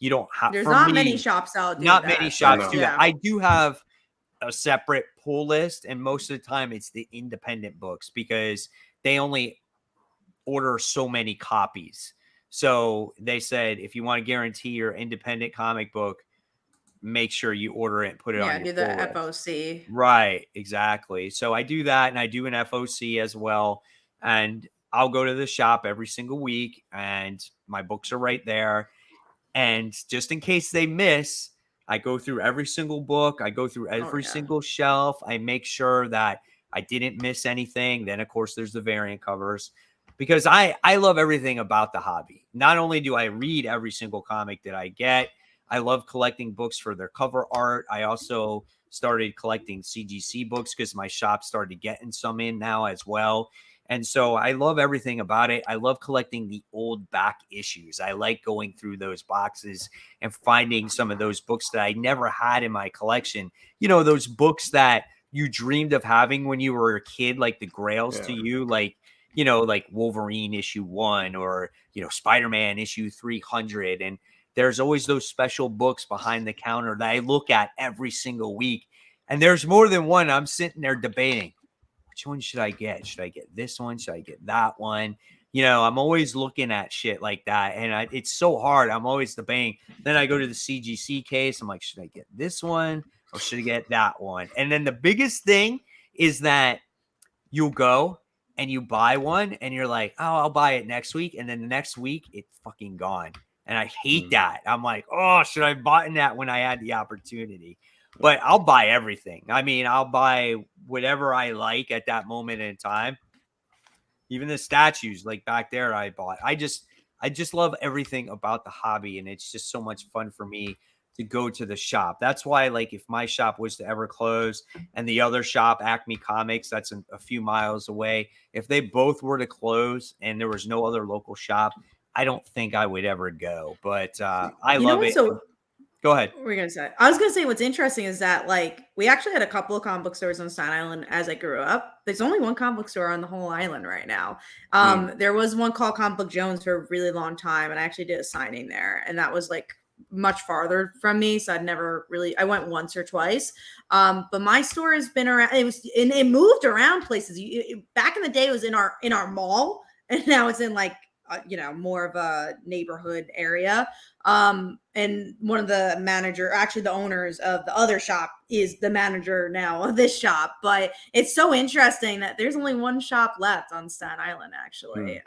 don't have. There's not many shops out. Many shops do that. I do have a separate pull list, and most of the time it's the independent books, because they only order so many copies. So they said, if you want to guarantee your independent comic book, make sure you order it and put it on your do the pull list. FOC. Right, exactly. So I do that, and I do an FOC as well. And I'll go to the shop every single week, and my books are right there. And just in case they miss, I go through every single book. I go through every single shelf. I make sure that I didn't miss anything. Then, of course, there's the variant covers, because I love everything about the hobby. Not only do I read every single comic that I get, I love collecting books for their cover art. I also started collecting CGC books because my shop started getting some in now as well. And so I love everything about it. I love collecting the old back issues. I like going through those boxes and finding some of those books that I never had in my collection. You know, those books that you dreamed of having when you were a kid, like the grails to you, like, you know, like Wolverine issue 1 or, you know, Spider-Man issue 300. And there's always those special books behind the counter that I look at every single week. And there's more than one. I'm sitting there debating, which one should I get? Should I get this one? Should I get that one? You know, I'm always looking at shit like that. And it's so hard. I'm always debating. Then I go to the CGC case. I'm like, should I get this one or should I get that one? And then the biggest thing is that you'll go and you buy one and you're like, oh, I'll buy it next week. And then the next week, it's fucking gone. And I hate that. I'm like, oh, should I have bought that when I had the opportunity? But I'll buy everything. I mean, I'll buy whatever I like at that moment in time. Even the statues, like back there, I bought. I just love everything about the hobby, and it's just so much fun for me to go to the shop. That's why, like, if my shop was to ever close and the other shop, Acme Comics, that's a few miles away, if they both were to close and there was no other local shop, I don't think I would ever go. But I love it. So go ahead. What were you gonna say? I was gonna say what's interesting is that, like, we actually had a couple of comic book stores on Staten Island as I grew up. There's only one comic book store on the whole island right now. There was one called Comic Book Jones for a really long time, and I actually did a signing there, and that was like much farther from me, so I went once or twice. But my store has been around. It moved around places. Back in the day, it was in our mall, and now it's in like more of a neighborhood area. And one of the owners of the other shop is the manager now of this shop. But it's so interesting that there's only one shop left on Staten Island, actually.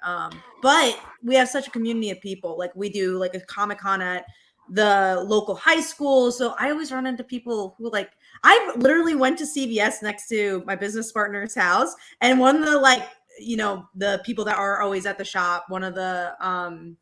But we have such a community of people. Like, we do like a Comic-Con at the local high school. So I always run into people who, like, I literally went to CVS next to my business partner's house, and one of the the people that are always at the shop, one of the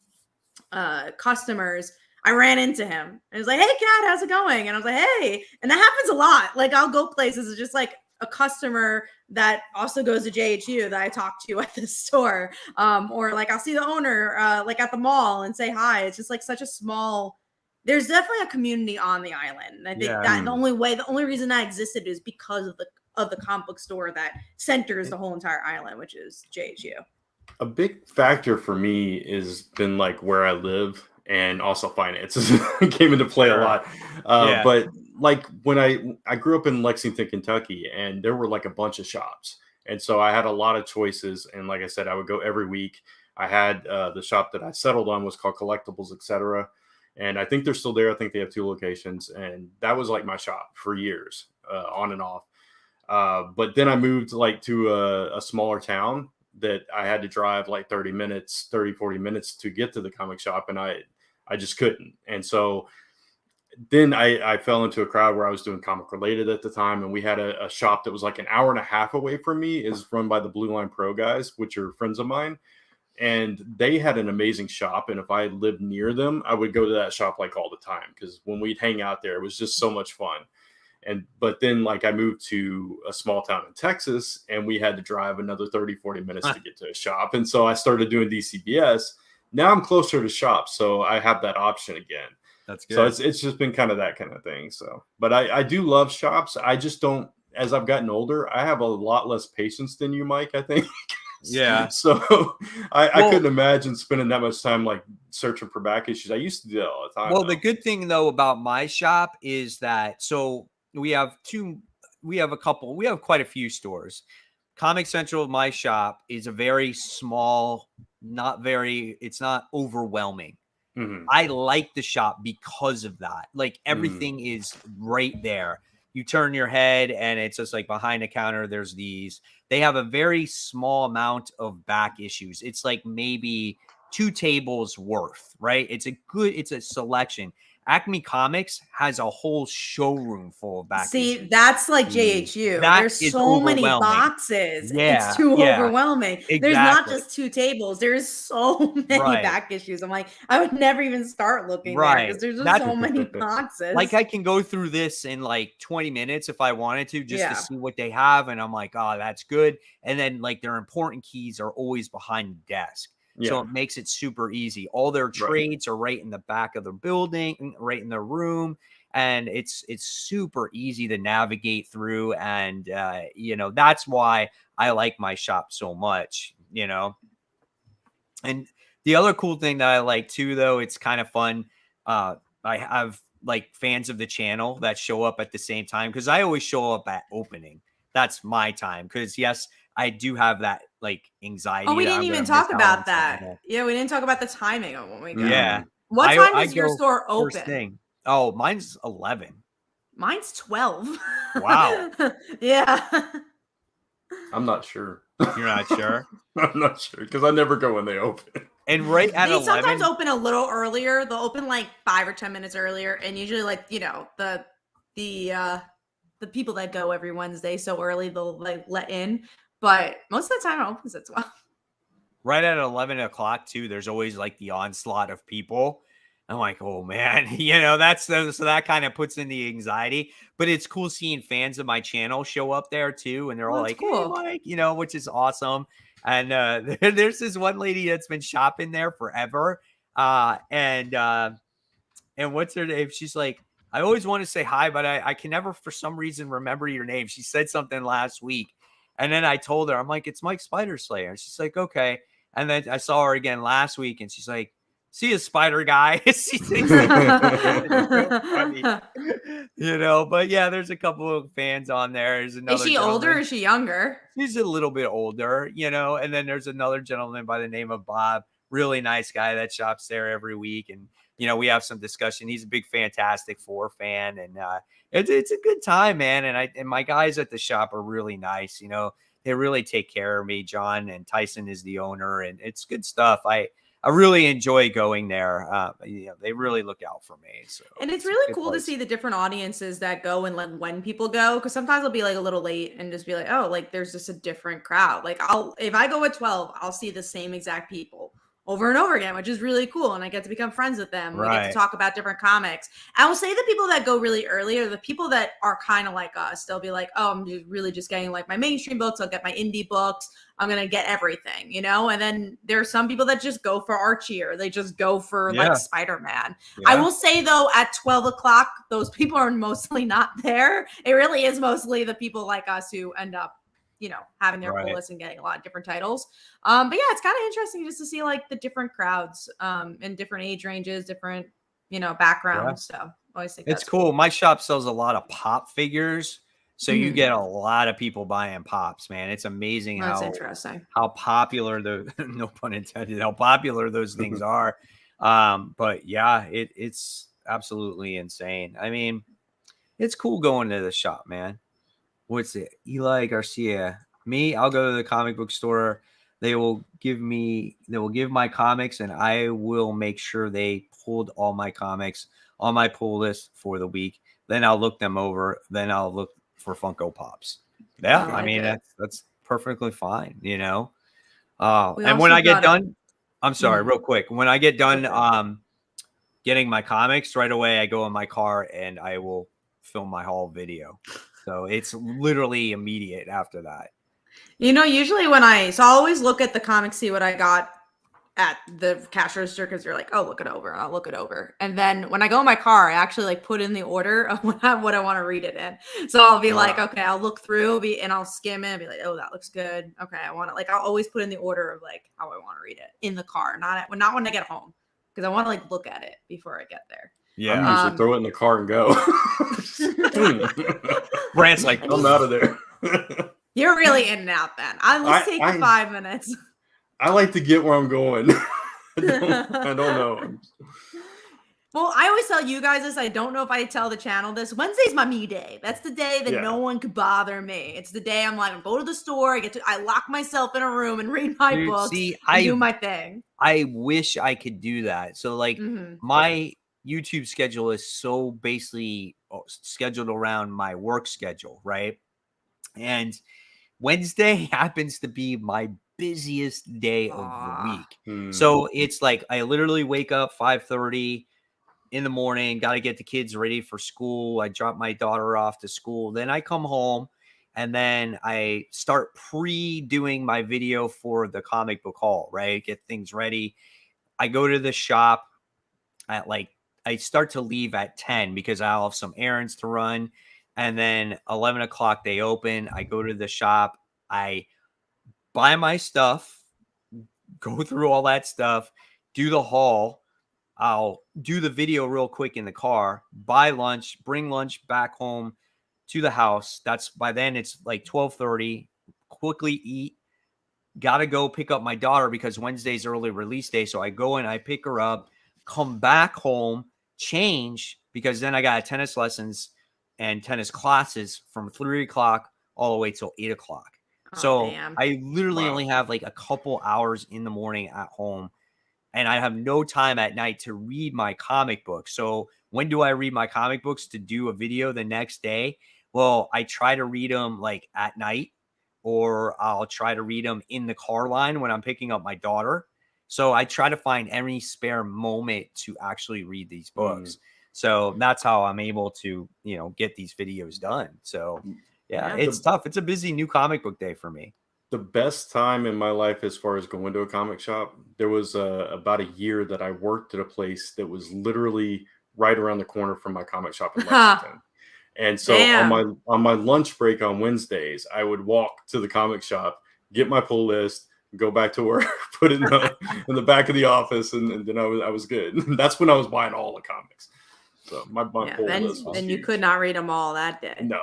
customers, I ran into him and was like, "Hey, Kat, how's it going?" And I was like, "Hey," and that happens a lot. Like, I'll go places, it's just like a customer that also goes to JHU that I talk to at the store, or like I'll see the owner like at the mall and say hi. It's just like such a small. There's definitely a community on the island. And I think that the only reason that existed is because of the comic book store that centers the whole entire island, which is JHU. A big factor for me has been like where I live, and also finances came into play a lot. But like when I grew up in Lexington, Kentucky, and there were like a bunch of shops. And so I had a lot of choices. And like I said, I would go every week. I had the shop that I settled on was called Collectibles, etc. And I think they're still there. I think they have 2 locations. And that was like my shop for years, on and off. But then I moved like to a smaller town that I had to drive like 40 minutes to get to the comic shop. And I just couldn't. And so then I fell into a crowd where I was doing comic related at the time. And we had a shop that was like an hour and a half away from me, is run by the Blue Line Pro guys, which are friends of mine. And they had an amazing shop. And if I lived near them, I would go to that shop like all the time, because when we'd hang out there, it was just so much fun. But then like I moved to a small town in Texas, and we had to drive another 30-40 minutes to get to a shop. And so I started doing DCBS. Now I'm closer to shops, so I have that option again. That's good. So it's just been kind of that kind of thing. So, but I do love shops. I just don't, as I've gotten older, I have a lot less patience than you, Mike, I think. Yeah. So I couldn't imagine spending that much time like searching for back issues. I used to do that all the time. Well, the good thing though about my shop is that we have quite a few stores. Comic Central, my shop, is a very small, it's not overwhelming. I like the shop because of that. Like everything is right there. You turn your head and it's just like behind the counter. There's these. They have a very small amount of back issues. It's like maybe 2 tables worth, right? It's a selection. Acme Comics has a whole showroom full of back issues. That's like JHU. That There's is so many overwhelming. boxes. Yeah, It's too yeah, overwhelming. exactly. There's not just 2 tables. There's so many back issues. I'm like, I would never even start looking there because there's just so many boxes. Like I can go through this in like 20 minutes if I wanted to, just to see what they have. And I'm like, oh, that's good. And then like their important keys are always behind the desk. So it makes it super easy. All their trades are right in the back of the building, right in the room. And it's super easy to navigate through. And, you know, that's why I like my shop so much, you know. And the other cool thing that I like too, though, it's kind of fun. I have like fans of the channel that show up at the same time because I always show up at opening. That's my time because, yes, I do have that like anxiety. Oh, we didn't even talk about that. Yeah, we didn't talk about the timing of when we go. Yeah. What time does your store open? Thing. Oh, mine's 11. Mine's 12. Wow. Yeah. I'm not sure. You're not sure? I'm not sure because I never go when they open. And right at 11, they sometimes open a little earlier. They'll open like 5 or 10 minutes earlier, and usually, like, you know, the people that go every Wednesday so early, they'll like let in. But most of the time, it opens at 12. Right at 11 o'clock too. There's always like the onslaught of people. I'm like, oh man, you know, so that kind of puts in the anxiety, but it's cool seeing fans of my channel show up there too. And they're all like, cool. Hey, Mike, you know, which is awesome. And there's this one lady that's been shopping there forever. And what's her name? She's like, I always want to say hi, but I can never for some reason remember your name. She said something last week. And then I told her, I'm like, it's Mike Spider Slayer. And she's like, okay. And then I saw her again last week and she's like, see a spider guy. She thinks so funny. You know, but yeah, there's a couple of fans on there. There's another. Is she older or is she younger? She's a little bit older, you know, and then there's another gentleman by the name of Bob, really nice guy that shops there every week. And, you know, we have some discussion. He's a big Fantastic Four fan, and it's a good time, man. And my guys at the shop are really nice. You know, they really take care of me. John and Tyson is the owner, and it's good stuff. I really enjoy going there. You know, they really look out for me. So, and it's really cool to see the different audiences that go and like when people go, because sometimes I'll be like a little late and just be like, oh, like there's just a different crowd. Like if I go at 12, I'll see the same exact people over and over again, which is really cool. And I get to become friends with them. Right. We get to talk about different comics. I will say the people that go really early are the people that are kind of like us. They'll be like, oh, I'm really just getting like my mainstream books. I'll get my indie books. I'm going to get everything, you know? And then there's some people that just go for Archie, or they just go for like Spider-Man. Yeah. I will say though, at 12 o'clock, those people are mostly not there. It really is mostly the people like us who end up, you know, having their pull list and getting a lot of different titles. But yeah, it's kind of interesting just to see like the different crowds and different age ranges, different, you know, backgrounds. So I always think it's cool. My shop sells a lot of pop figures. So you get a lot of people buying pops, man. It's amazing how popular no pun intended, how popular those things are. But yeah, it's absolutely insane. I mean, it's cool going to the shop, man. What's it? Eli Garcia. Me, I'll go to the comic book store. They will give my comics, and I will make sure they pulled all my comics on my pull list for the week. Then I'll look them over. Then I'll look for Funko Pops. Yeah, I mean that's perfectly fine, you know. And when I get done, I'm sorry, real quick. When I get done getting my comics, right away I go in my car and I will film my haul video. So it's literally immediate after that. You know, usually I'll always look at the comics, see what I got at the cash register, because you're like, oh, look it over. I'll look it over. And then when I go in my car, I actually like put in the order of what I want to read it in. So I'll be like, okay, I'll look through and I'll skim it and be like, oh, that looks good. Okay, I want it. Like, I'll always put in the order of like how I want to read it in the car, not when I get home, because I want to like look at it before I get there. Yeah, I usually throw it in the car and go. Brant's like, I'm out of there. You're really in and out then. Let's take 5 minutes. I like to get where I'm going. I don't know. Well, I always tell you guys this. I don't know if I tell the channel this. Wednesday's my me day. That's the day that no one could bother me. It's the day I'm like, I go to the store. I lock myself in a room and read my Dude, books see, and do my thing. I wish I could do that. So like my YouTube schedule is so basically scheduled around my work schedule, right? And Wednesday happens to be my busiest day of the week. So it's like I literally wake up 5:30 in the morning, got to get the kids ready for school. I drop my daughter off to school. Then I come home and then I start pre-doing my video for the comic book haul, right? Get things ready. I go to the shop at I start to leave at 10 because I'll have some errands to run. And then 11 o'clock they open. I go to the shop. I buy my stuff, go through all that stuff, do the haul. I'll do the video real quick in the car, buy lunch, bring lunch back home to the house. That's by then it's like 12:30. Quickly eat. Got to go pick up my daughter because Wednesday's early release day. So I go and I pick her up, come back home, change because then I got tennis lessons and tennis classes from 3 o'clock all the way till 8 o'clock. So damn. I literally only have like a couple hours in the morning at home. And I have no time at night to read my comic books. So when do I read my comic books to do a video the next day? Well, I try to read them like at night, or I'll try to read them in the car line when I'm picking up my daughter. So I try to find any spare moment to actually read these books. So that's how I'm able to, get these videos done. So yeah, it's tough. It's a busy new comic book day for me. The best time in my life as far as going to a comic shop, there was about a year that I worked at a place that was literally right around the corner from my comic shop in Lexington. And so on my lunch break on Wednesdays, I would walk to the comic shop, get my pull list, go back to work, put it in the back of the office, and then I was good. That's when I was buying all the comics. So my pull list was then huge. you could not read them all that day. No.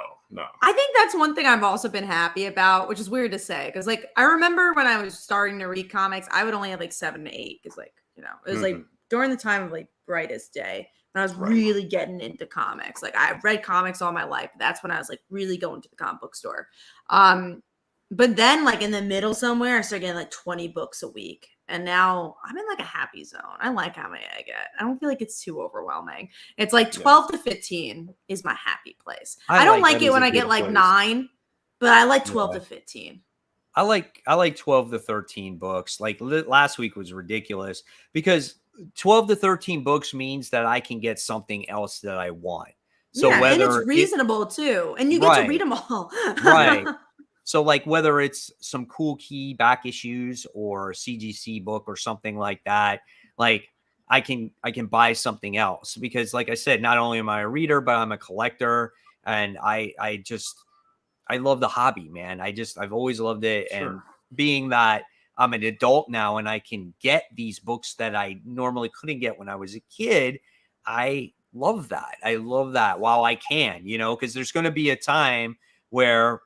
I think that's one thing I've also been happy about, which is weird to say, because like I remember when I was starting to read comics, I would only have like 7 to 8 because it was like during the time of like Brightest Day when I was really getting into comics. Like I've read comics all my life. That's when I was like really going to the comic book store. But then like in the middle somewhere, I started getting like 20 books a week. And now I'm in like a happy zone. I like how many I get. I don't feel like it's too overwhelming. It's like 12 to 15 is my happy place. I don't like it when I get like 9, but I like 12 to 15. I like 12 to 13 books. Like last week was ridiculous because 12 to 13 books means that I can get something else that I want. So and it's reasonable too. And you get to read them all. Right. So like whether it's some cool key back issues or a CGC book or something like that, like I can buy something else because like I said, not only am I a reader, but I'm a collector and I love the hobby, man. I've always loved it. Sure. And being that I'm an adult now and I can get these books that I normally couldn't get when I was a kid, I love that. I love that while I can, because there's going to be a time where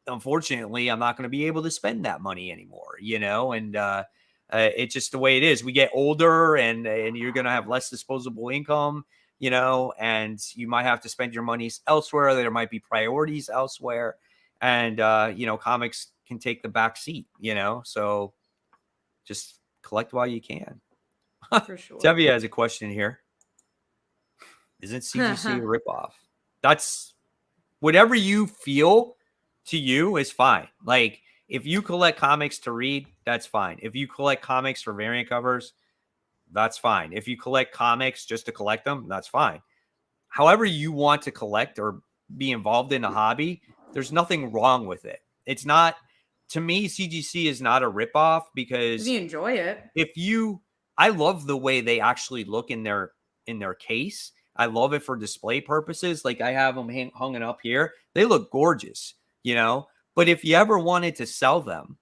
unfortunately, I'm not going to be able to spend that money anymore, and it's just the way it is. We get older and you're going to have less disposable income, and you might have to spend your monies elsewhere. There might be priorities elsewhere. And, comics can take the back seat, so just collect while you can. For sure. Debbie has a question here. Isn't CGC a ripoff? That's whatever you feel to you is fine. Like if you collect comics to read, that's fine. If you collect comics for variant covers, that's fine. If you collect comics just to collect them, that's fine. However you want to collect or be involved in a hobby, there's nothing wrong with it. It's not, to me, CGC is not a ripoff because you enjoy it. I love the way they actually look in their case. I love it for display purposes. Like I have them hung up here. They look gorgeous. But if you ever wanted to sell them,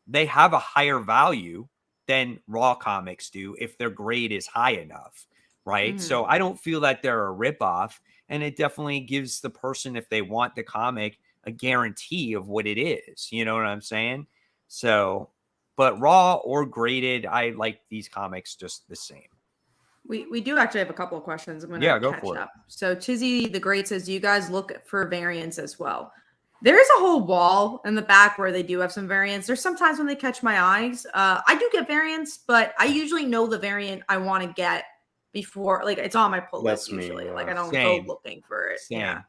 they have a higher value than raw comics do if their grade is high enough, right? So I don't feel that they're a ripoff, and it definitely gives the person, if they want the comic, a guarantee of what it is. You know what I'm saying? So, but raw or graded, I like these comics just the same. We do actually have a couple of questions. I'm going Yeah, to go catch for it. up. So Tizzy the Great says, do you guys look for variants as well? There is a whole wall in the back where they do have some variants. There's sometimes when they catch my eyes. I do get variants, but I usually know the variant I want to get before, like it's on my pull list That's me, usually. yeah. Like I don't Same. go looking for it. Same. Yeah.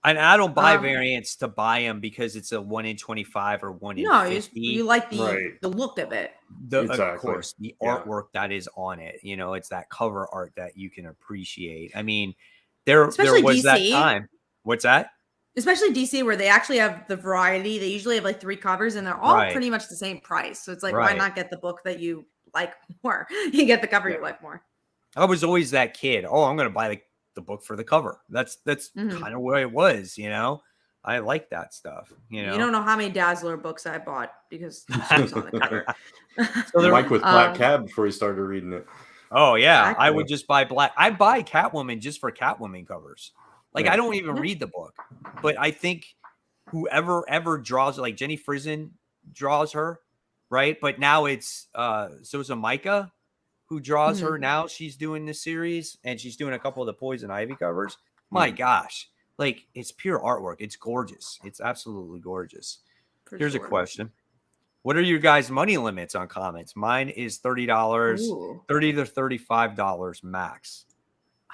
And I don't buy variants to buy them because it's a 1 in 25 or 1 in No, 50. you like the Right. the look of it. Of Exactly. course, the Yeah. artwork that is on it. You know, it's that cover art that you can appreciate. I mean, there Especially was that DC. time. What's that? Especially DC, where they actually have the variety. They usually have like 3 covers, and they're all Right. pretty much the same price. So it's like, why Right. not get the book that you like more? You get the cover you Yeah. like more. I was always that kid. Oh, I'm going to buy the book for the cover. That's Mhm. kind of where it was, you know. I like that stuff, you know. You don't know how many Dazzler books I bought because she was on the cover. So there- Mike with Black Cab before he started reading it. Oh yeah, Exactly. I would just buy black. I buy Catwoman just for Catwoman covers. Like Yeah. I don't even Yeah. read the book, but I think whoever ever draws, like Jenny Frison draws her, right? But now it's Zoza Micah who draws her now. She's doing this series and she's doing a couple of the Poison Ivy covers. My gosh, like it's pure artwork. It's gorgeous. It's absolutely gorgeous. For Here's sure. a question. What are your guys' money limits on comics? Mine is $30, Ooh. $30 to $35 max.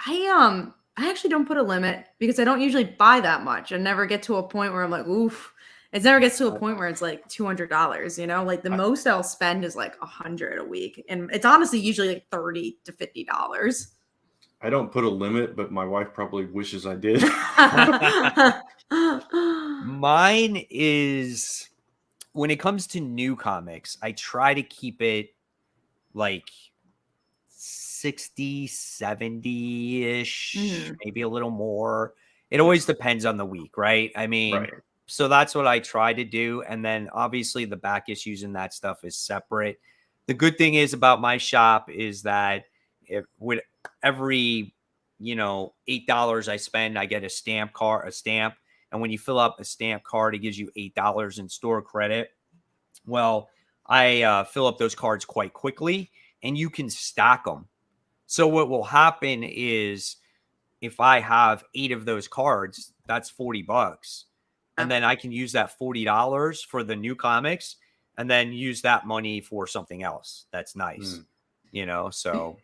I actually don't put a limit because I don't usually buy that much. I never get to a point where I'm like, oof. It never gets to a point where it's like $200, you know, like the most I'll spend is like $100 a week. And it's honestly usually like $30 to $50. I don't put a limit, but my wife probably wishes I did. Mine is, when it comes to new comics, I try to keep it like 60, 70-ish, maybe a little more. It always depends on the week, right? I mean, Right. so that's what I try to do. And then obviously the back issues and that stuff is separate. The good thing is about my shop is that if with every, $8 I spend, I get a stamp. And when you fill up a stamp card, it gives you $8 in store credit. Well, I fill up those cards quite quickly and you can stack them. So what will happen is if I have 8 of those cards, that's $40. And then I can use that $40 for the new comics and then use that money for something else. That's nice. So.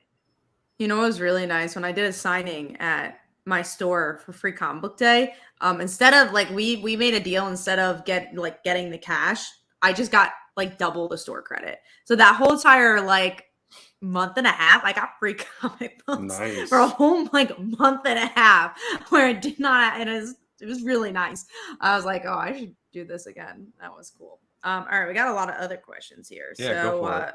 You know, it was really nice when I did a signing at my store for free comic book day. Instead of like, we made a deal, instead of getting the cash, I just got like double the store credit. So that whole entire like month and a half, I got free comic books for a whole like month and a half where it did not, and it was really nice. I was like, oh, I should do this again. That was cool. All right, we got a lot of other questions here. Yeah, go for it.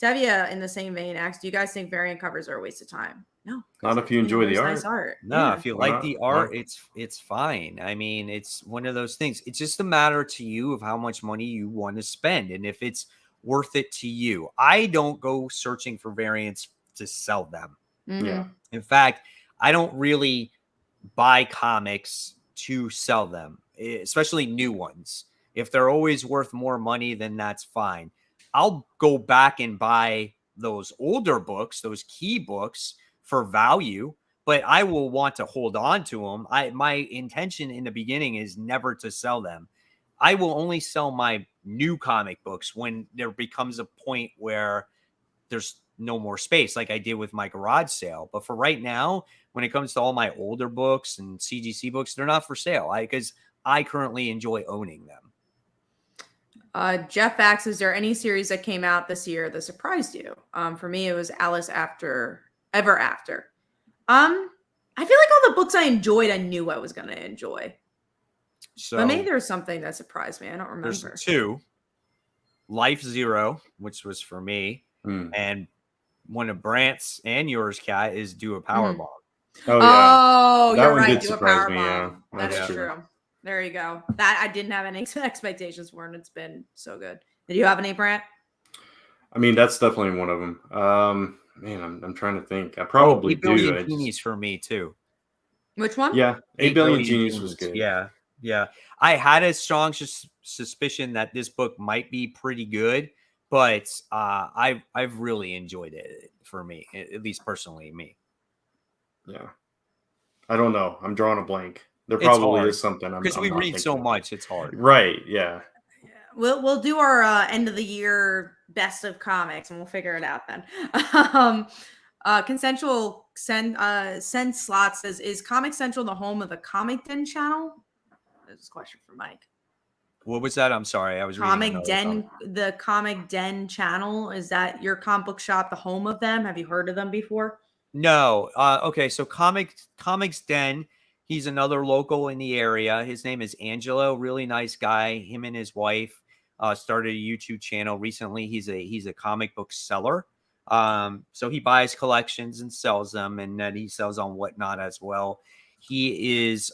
Tevia, in the same vein, asks, do you guys think variant covers are a waste of time? No. Not if you enjoy the art. Nice art. No, if you like the art, it's fine. I mean, it's one of those things. It's just a matter to you of how much money you want to spend and if it's worth it to you. I don't go searching for variants to sell them. Yeah. In fact, I don't really buy comics to sell them, especially new ones. If they're always worth more money, then that's fine. I'll go back and buy those older books, those key books for value, but I will want to hold on to them. My intention in the beginning is never to sell them. I will only sell my new comic books when there becomes a point where there's no more space, like I did with my garage sale. But for right now, when it comes to all my older books and CGC books, they're not for sale because I currently enjoy owning them. Jeff asks, is there any series that came out this year that surprised you? For me, it was Alice Ever After. I feel like all the books I enjoyed, I knew I was going to enjoy. So, but maybe there was something that surprised me. I don't remember. There's 2. Life Zero, which was for me, and one of Brant's and yours, Kat, is Do a Power Bomb. Oh, yeah. Oh, that you're one right. did Do a surprise Power me, Bomb. yeah. That is That's true. There you go. That I didn't have any expectations for, and it's been so good. Did you have any, Brant? I mean, that's definitely one of them. Man, I'm trying to think. I probably 8 Billion do. Genies for me too. Which one? Yeah, 8 Billion Genies was good. Yeah. I had a strong suspicion that this book might be pretty good, but I've really enjoyed it for me, at least personally, me. Yeah. I don't know. I'm drawing a blank. There It's probably hard is something because I'm we not read so thinking of. much. It's hard. Right. Yeah. Yeah. We'll do our end of the year best of comics, and we'll figure it out then. um, Consensual send slot says, "Is Comic Central the home of the Comic Den channel?" That's a question for Mike. What was that? I'm sorry. I was reading Comic another Den, comment. the Comic Den channel, is that your comic book shop, the home of them? Have you heard of them before? No. Okay. So Comics Den. He's another local in the area. His name is Angelo. Really nice guy. Him and his wife started a YouTube channel recently. He's a comic book seller. So he buys collections and sells them, and then he sells on Whatnot as well. He is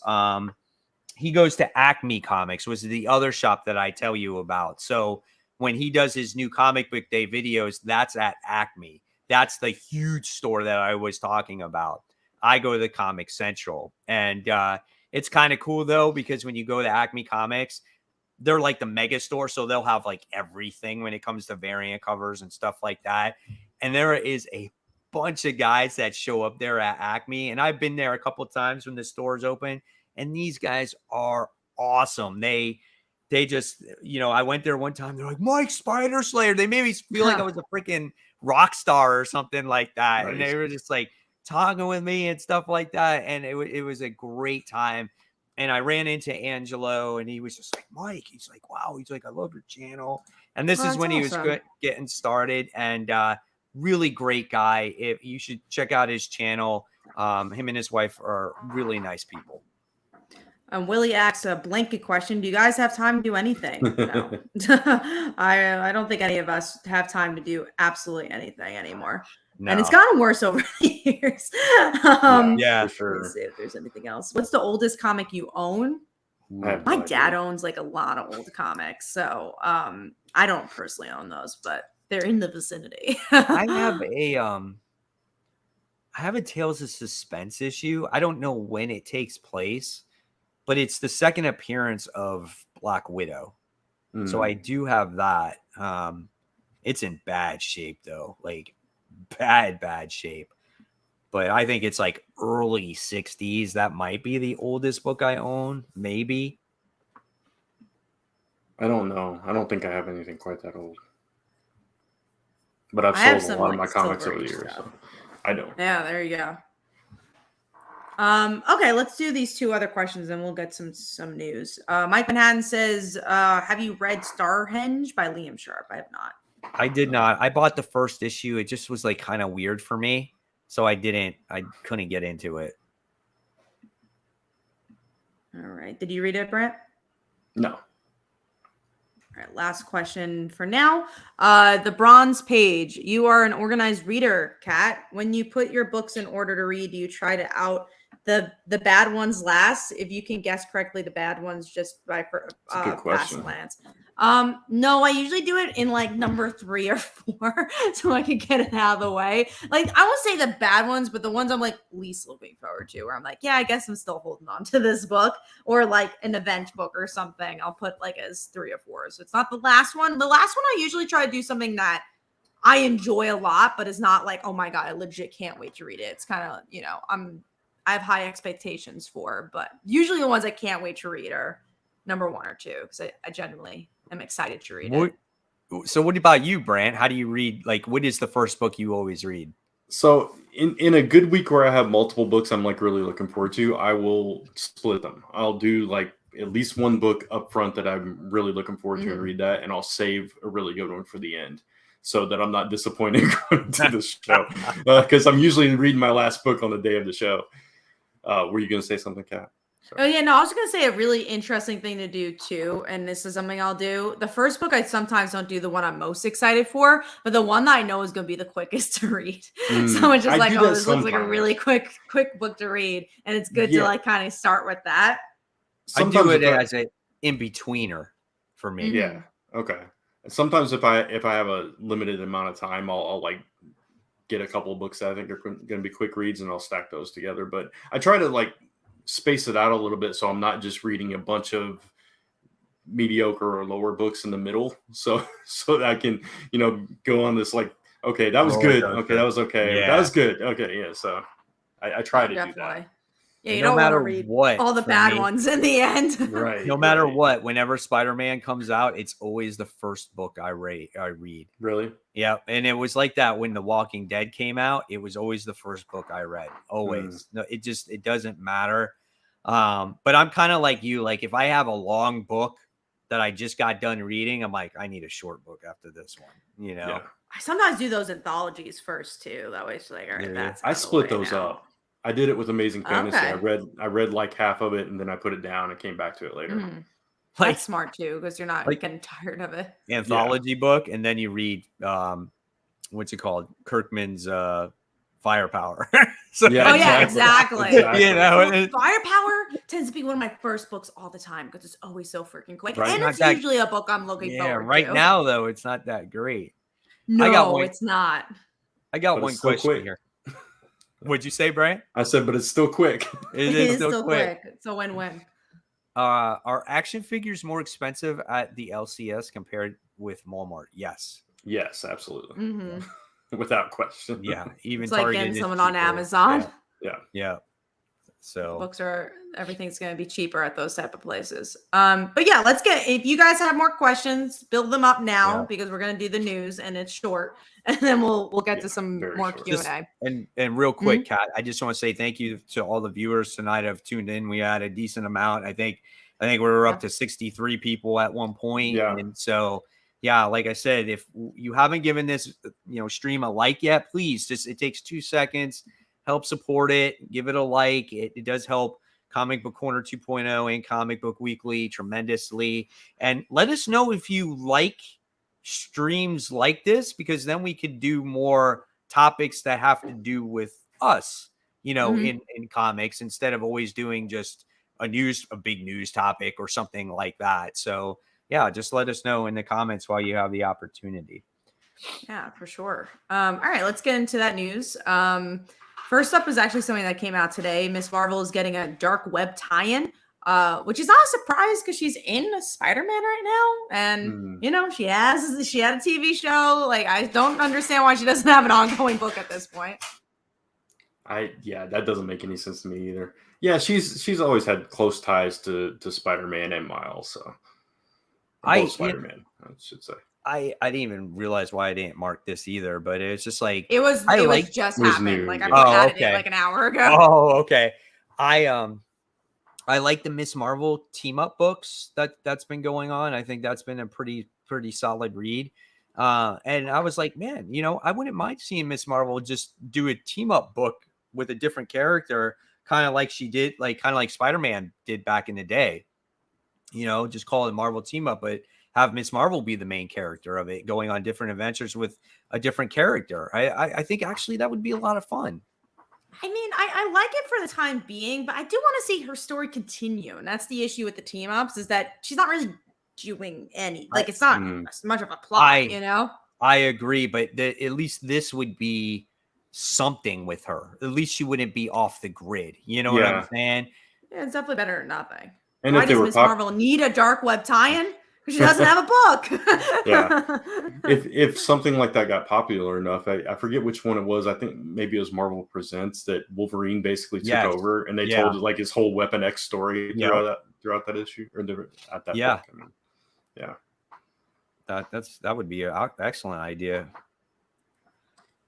he goes to Acme Comics, was the other shop that I tell you about. So when he does his new comic book day videos, that's at Acme. That's the huge store that I was talking about. I go to the Comic Central, and it's kind of cool though, because when you go to Acme Comics, they're like the mega store. So they'll have like everything when it comes to variant covers and stuff like that. And there is a bunch of guys that show up there at Acme. And I've been there a couple of times when the store's open, and these guys are awesome. They just, I went there one time. They're like, Mike, Spider Slayer. They made me feel like I was a freaking rock star or something like that. Nice. And they were just like talking with me and stuff like that. And it was a great time. And I ran into Angelo, and he was just like, Mike, he's like, wow. He's like, I love your channel. And this is when he was getting started, and really great guy. If you should check out his channel. Him and his wife are really nice people. Willie asks a blanket question. Do you guys have time to do anything? No. I don't think any of us have time to do absolutely anything anymore. No. And it's gotten worse over the years. Yeah, for sure. Let's see if there's anything else. What's the oldest comic you own? My dad owns like a lot of old comics. So I don't personally own those, but they're in the vicinity. I have a Tales of Suspense issue. I don't know when it takes place, but it's the second appearance of Black Widow. So I do have that. It's in bad shape though, like bad shape. But I think it's like early 60s. That might be the oldest book I own, maybe. I don't know. I don't think I have anything quite that old. But I've sold a lot of my comics over the years. So I don't. Yeah, there you go. Okay, let's do these two other questions and we'll get some news. Mike Manhattan says, have you read Starhenge by Liam Sharp? I have not. I did not. I bought the first issue. It just was like kind of weird for me. So I couldn't get into it. All right. Did you read it, Brent? No. All right. Last question for now. The bronze page. You are an organized reader, Kat. When you put your books in order to read, do you try to out the bad ones last? If you can guess correctly, the bad ones just by fast glance. No, I usually do it in like number 3 or 4 so I can get it out of the way. Like I won't say the bad ones, but the ones I'm like least looking forward to, where I'm like, yeah, I guess I'm still holding on to this book, or like an event book or something. I'll put like as 3 or 4. So it's not the last one. The last one I usually try to do something that I enjoy a lot, but it's not like, oh my God, I legit can't wait to read it. It's kind of, I have high expectations for, but usually the ones I can't wait to read are number 1 or 2 because I genuinely am excited to read it. So what about you, Brant? How do you read? Like, what is the first book you always read? So in a good week where I have multiple books I'm like really looking forward to, I will split them. I'll do like at least one book up front that I'm really looking forward to and read that, and I'll save a really good one for the end so that I'm not disappointed going to the show. Because I'm usually reading my last book on the day of the show. Were you going to say something, Kat? Oh, yeah, no, I was going to say a really interesting thing to do, too, and this is something I'll do. The first book, I sometimes don't do the one I'm most excited for, but the one that I know is going to be the quickest to read. So it's just like, oh, this looks like a really quick book to read, and it's good to, like, kind of start with that. Sometimes I do it as an in-betweener for me. Yeah, okay. Sometimes if I have a limited amount of time, I'll like, get a couple of books that I think are going to be quick reads, and I'll stack those together. But I try to, like, space it out a little bit so I'm not just reading a bunch of mediocre or lower books in the middle, so that I can, go on this like, okay, that was good, okay, that was okay, that was good, okay, yeah. So I try to do that. Yeah, And you no don't want to matter read what, all the for bad me, ones in the end. Right. no matter what, whenever Spider-Man comes out, it's always the first book I read. Really? Yeah, and it was like that when The Walking Dead came out. It was always the first book I read. Always. No, it doesn't matter. But I'm kind of like you. Like if I have a long book that I just got done reading, I'm like, I need a short book after this one. Yeah. I sometimes do those anthologies first too. That way it's like, all right, that's I split those up. I did it with Amazing Fantasy. Okay. I read like half of it and then I put it down and came back to it later. That's smart too, because you're not getting tired of it. Anthology book, and then you read what's it called? Kirkman's Firepower. So, exactly. You know, Firepower tends to be one of my first books all the time because it's always so freaking quick. Right, and it's usually a book I'm looking forward to. Right now, though, it's not that great. No, it's not. I got one question here. What'd you say, Brian? I said, but it's still quick. It is still quick. It's a win-win. Are action figures more expensive at the LCS compared with Walmart? Yes. Yes, absolutely. Without question. Yeah. Even it's like getting someone on Amazon. Yeah. So everything's going to be cheaper at those type of places. But yeah, if you guys have more questions, build them up now because we're going to do the news and it's short, and then we'll get to some more Q&A. And real quick, Kat, I just want to say thank you to all the viewers tonight who have tuned in. We had a decent amount. I think we were up to 63 people at one point. Yeah. And so, like I said, if you haven't given this, stream a like yet, please it takes 2 seconds. Help support it. Give it a like. It does help Comic Book Corner 2.0 and Comic Book Weekly tremendously. And let us know if you like streams like this, because then we could do more topics that have to do with us, in comics, instead of always doing just a big news topic or something like that. So just let us know in the comments while you have the opportunity. Yeah, for sure. All right, let's get into that news. First up is actually something that came out today. Miss Marvel is getting a dark web tie-in, which is not a surprise because she's in a Spider-Man right now. And, she had a TV show. Like, I don't understand why she doesn't have an ongoing book at this point. That doesn't make any sense to me either. Yeah, she's always had close ties to Spider-Man and Miles. So both Spider-Man, I should say. I didn't even realize why I didn't mark this either, but it's just like it was just happened. Like I added it like an hour ago. Oh, okay. I like the Miss Marvel team up books that's been going on. I think that's been a pretty solid read. And I was like, man, I wouldn't mind seeing Miss Marvel just do a team up book with a different character, kind of like she did, kind of like Spider-Man did back in the day. Just call it Marvel team up, but have Miss Marvel be the main character of it, going on different adventures with a different character. I think actually that would be a lot of fun. I mean, I like it for the time being, but I do want to see her story continue. And that's the issue with the team ups, is that she's not really doing any, it's not as much of a plot, I agree, but at least this would be something with her. At least she wouldn't be off the grid. You know what I'm saying? Yeah, it's definitely better than nothing. And why does Miss Marvel need a dark web tie-in? Because she doesn't have a book. Yeah. If something like that got popular enough, I forget which one it was. I think maybe it was Marvel Presents that Wolverine basically took over, and they told his whole Weapon X story throughout that issue or at that book. I mean, that would be an excellent idea.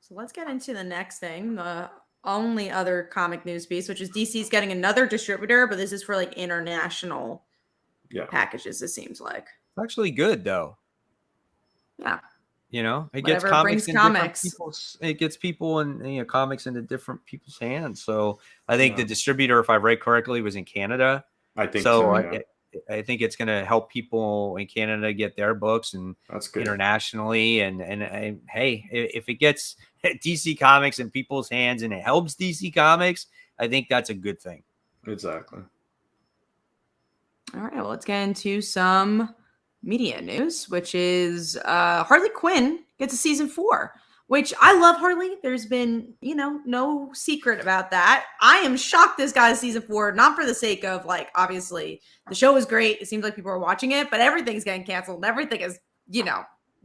So let's get into the next thing. The only other comic news piece, which is DC's getting another distributor, but this is for international packages, it seems like. It's actually good though. Yeah. It gets it gets people and comics into different people's hands. So I think the distributor, if I read correctly, was in Canada. I think so. I think it's going to help people in Canada get their books and that's good internationally. And hey, if it gets DC Comics in people's hands and it helps DC Comics, I think that's a good thing. Exactly. All right, well, let's get into some media news, which is Harley Quinn gets a season 4. which I love Harley. There's been, no secret about that. I am shocked this got a season 4, not for the sake of, like, obviously the show is great. It seems like people are watching it, but everything's getting canceled. Everything is,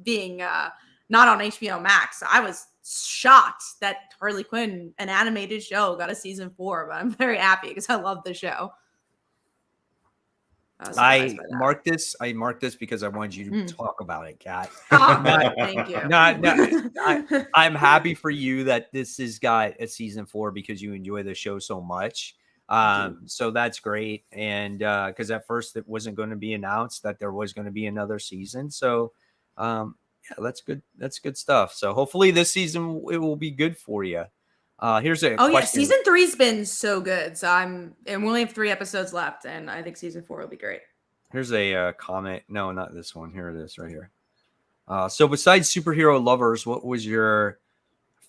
being not on HBO Max. I was shocked that Harley Quinn, an animated show, got a season 4, but I'm very happy because I love the show. I marked this because I wanted you to talk about it, Kat. Thank you. I'm happy for you that this has got a season 4 because you enjoy the show so much. So that's great. And because at first it wasn't going to be announced that there was going to be another season. So yeah, that's good. That's good stuff. So hopefully this season it will be good for you. Here's a question. Yeah, season 3's been so good. So and we only have 3 episodes left, and I think season 4 will be great. Here's a comment. No, not this one. Here it is, right here. So besides superhero lovers, what was your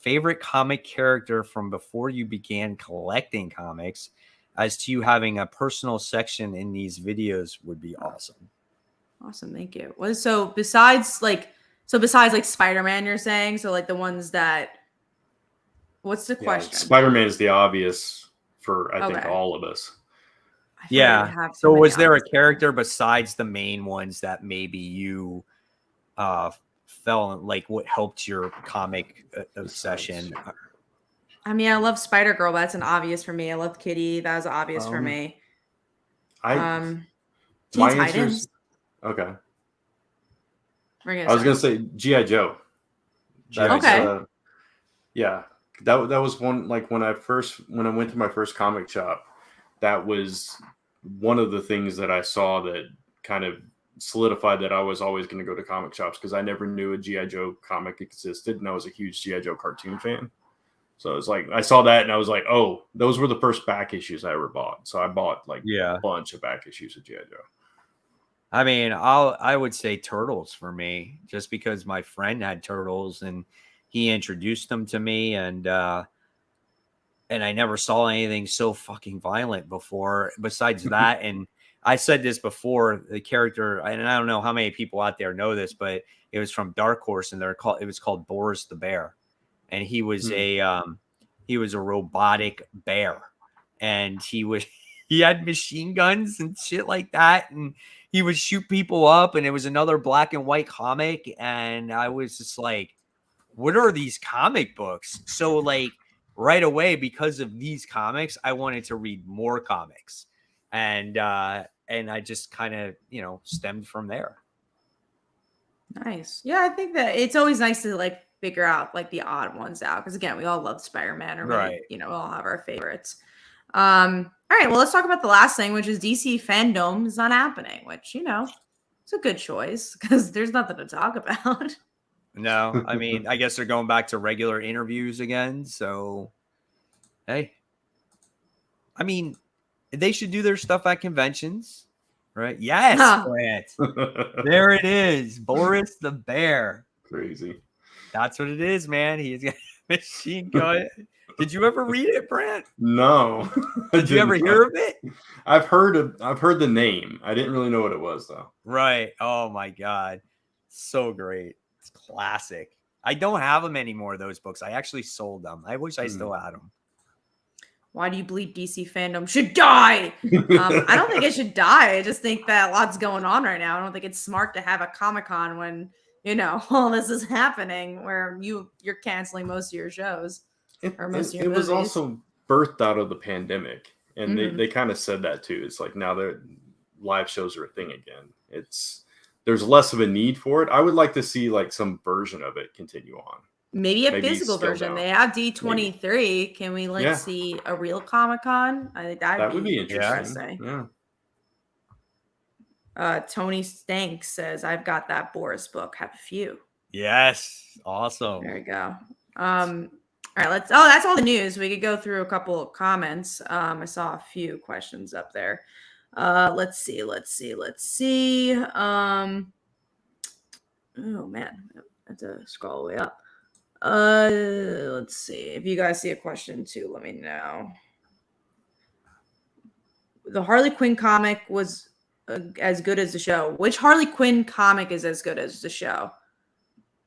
favorite comic character from before you began collecting comics? As to you having a personal section in these videos would be awesome. Awesome, thank you. So besides Spider-Man, you're saying? So like the ones that. What's the question? Spider-Man is the obvious for I think all of us. Yeah. So was there a character besides the main ones that maybe you felt like what helped your comic obsession? I mean, I love Spider-Girl. That's an obvious for me. I love Kitty. That was obvious for me. Teen Titans. Okay. I was gonna say G.I. Joe. Okay. Yeah. That was one, like when I went to my first comic shop, that was one of the things that I saw that kind of solidified that I was always going to go to comic shops, because I never knew a G.I. Joe comic existed, and I was a huge G.I. Joe cartoon fan. So it's like I saw that and I was like, oh, those were the first back issues I ever bought. So I bought a bunch of back issues of G.I. Joe. I mean, I would say Turtles for me, just because my friend had Turtles and he introduced them to me, and I never saw anything so fucking violent before. Besides that, and I said this before, the character, and I don't know how many people out there know this, but it was from Dark Horse, and it was called Boris the Bear, and he was a robotic bear, and he had machine guns and shit like that, and he would shoot people up, and it was another black and white comic, and I was just like, what are these comic books? So like right away, because of these comics, I wanted to read more comics, and I just kind of, stemmed from there. Nice. Yeah, I think that it's always nice to like figure out like the odd ones out, because again, we all love Spider-Man, or right. We all have our favorites. All right, well, let's talk about the last thing, which is DC Fandome is not happening, which it's a good choice because there's nothing to talk about. No, I mean, I guess they're going back to regular interviews again. So, hey, I mean, they should do their stuff at conventions, right? Yes, Grant. There it is. Boris the Bear. Crazy. That's what it is, man. He's got a machine gun. Did you ever read it, Brant? No. Did you ever hear of it? I've heard the name. I didn't really know what it was, though. Right. Oh my God. So great. It's classic. I don't have them anymore, those books. I actually sold them. I wish I still had them. Why do you believe DC Fandome should die? I don't think it should die. I just think that a lot's going on right now. I don't think it's smart to have a Comic-Con when, all this is happening, where you're canceling most of your shows. It was also birthed out of the pandemic. And they kind of said that too. It's like now their live shows are a thing again. There's less of a need for it. I would like to see like some version of it continue on. Maybe a physical version. They have D23. Maybe. Can we see a real Comic-Con? I think that would be interesting. Yeah. Tony Stank says, I've got that Boris book. Have a few. Yes. Awesome. There we go. All right, that's all the news. We could go through a couple of comments. I saw a few questions up there. Let's see. Oh man, I have to scroll all the way up. Let's see. If you guys see a question too, let me know. The Harley Quinn comic was as good as the show. Which Harley Quinn comic is as good as the show?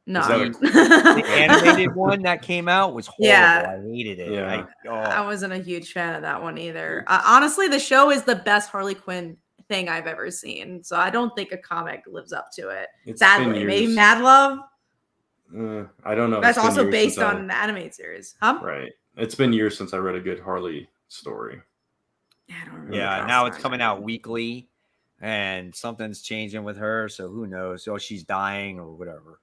No. The animated one that came out was horrible. Yeah. I hated it. Yeah. I wasn't a huge fan of that one either. Honestly, the show is the best Harley Quinn thing I've ever seen. So I don't think a comic lives up to it. It's Sadly, been maybe years. Mad Love. I don't know. That's It's been also years based since on the animated series. Huh? Right. It's been years since I read a good Harley story. Yeah, I don't remember. Yeah, now it's coming out weekly, and something's changing with her. So who knows? Oh, she's dying or whatever.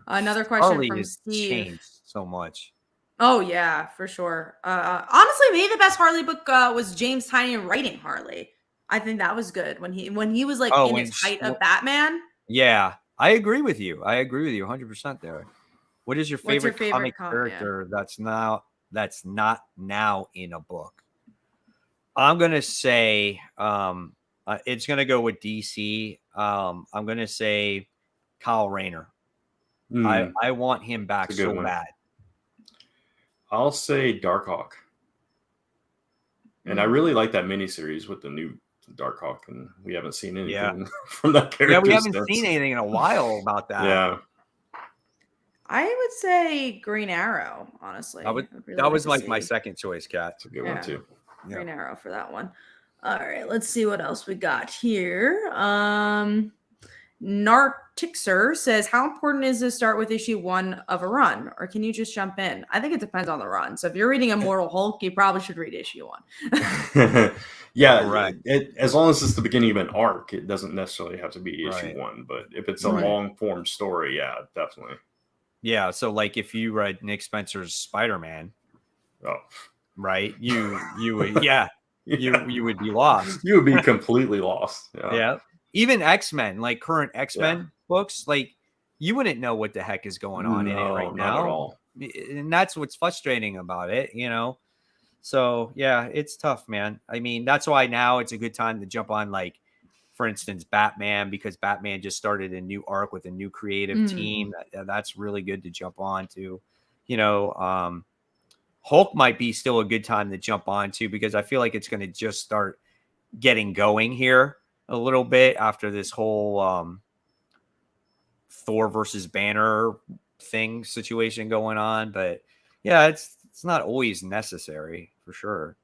Another question Harley from has Steve. changed so much. Oh yeah, for sure. Honestly, maybe the best Harley book was James Tynion writing Harley. I think that was good when he was like in his height of Batman. Yeah, I agree with you. 100% there. What is your What's your favorite comic character that's not now in a book? I'm gonna say it's gonna go with DC. I'm gonna say Kyle Rayner. I want him back so bad. I'll say Darkhawk. And I really like that miniseries with the new Darkhawk, and we haven't seen anything from that character. Yeah, we haven't seen anything in a while about that. Yeah. I would say Green Arrow, honestly. That was like my second choice, Kat. That's a good one too. Green Arrow for that one. All right, let's see what else we got here. Nartixer says, how important is to start with issue 1 of a run, or can you just jump in? I think it depends on the run. So if you're reading Immortal Hulk, you probably should read issue 1. Yeah, right. As long as it's the beginning of an arc, it doesn't necessarily have to be issue 1. But if it's a long form story, yeah, definitely. Yeah, so like if you read Nick Spencer's Spider-Man, right, you would you would be lost. You would be completely lost. Yeah. Even X-Men, like current X-Men books, like you wouldn't know what the heck is going on in it right now. Not at all. And that's what's frustrating about it, So yeah, it's tough, man. I mean, that's why now it's a good time to jump on, like, for instance, Batman, because Batman just started a new arc with a new creative team. That's really good to jump on to. Hulk might be still a good time to jump on to, because I feel like it's going to just start getting going here a little bit after this whole Thor versus Banner situation going on. But yeah, it's not always necessary, for sure.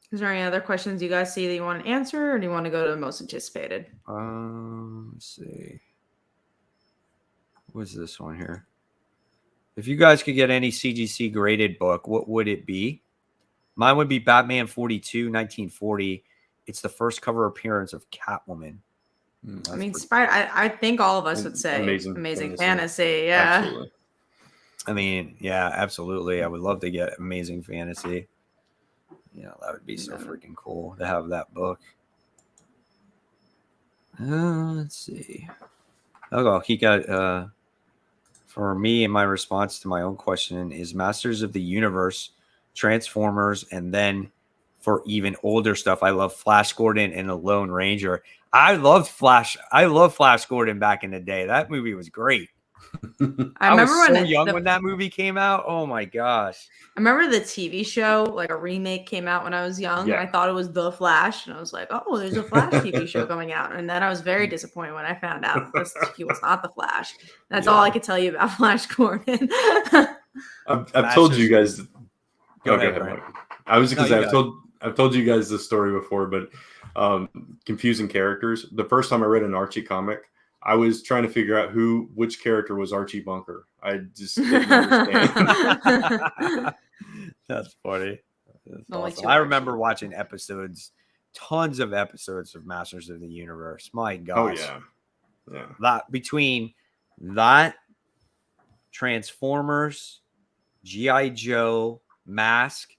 Is there any other questions you guys see that you want to answer, or do you want to go to the most anticipated? Let's see. What's this one here? If you guys could get any CGC graded book, what would it be? Mine would be Batman 42, 1940. It's the first cover appearance of Catwoman. I mean, I think all of us would say Amazing Fantasy. Yeah. Absolutely. I mean, yeah, absolutely. I would love to get Amazing Fantasy. That would be so freaking cool to have that book. Let's see. Oh, he got for me, and my response to my own question is Masters of the Universe, Transformers, and then for even older stuff, I love Flash Gordon and the Lone Ranger. I loved Flash. I love Flash Gordon back in the day. That movie was great. I remember was so young when that movie came out. Oh my gosh. I remember the TV show, like a remake came out when I was young, and I thought it was The Flash, and I was like, oh, there's a Flash TV show coming out. And then I was very disappointed when I found out he was not the Flash. That's all I could tell you about Flash Gordon. I've told you guys. Go ahead, Mike. I was because I've told you guys this story before, but confusing characters. The first time I read an Archie comic, I was trying to figure out which character was Archie Bunker. I just didn't understand. That's funny. That's awesome. I remember watching tons of episodes of Masters of the Universe. My gosh. Oh yeah. That between that, Transformers, G.I. Joe, Mask,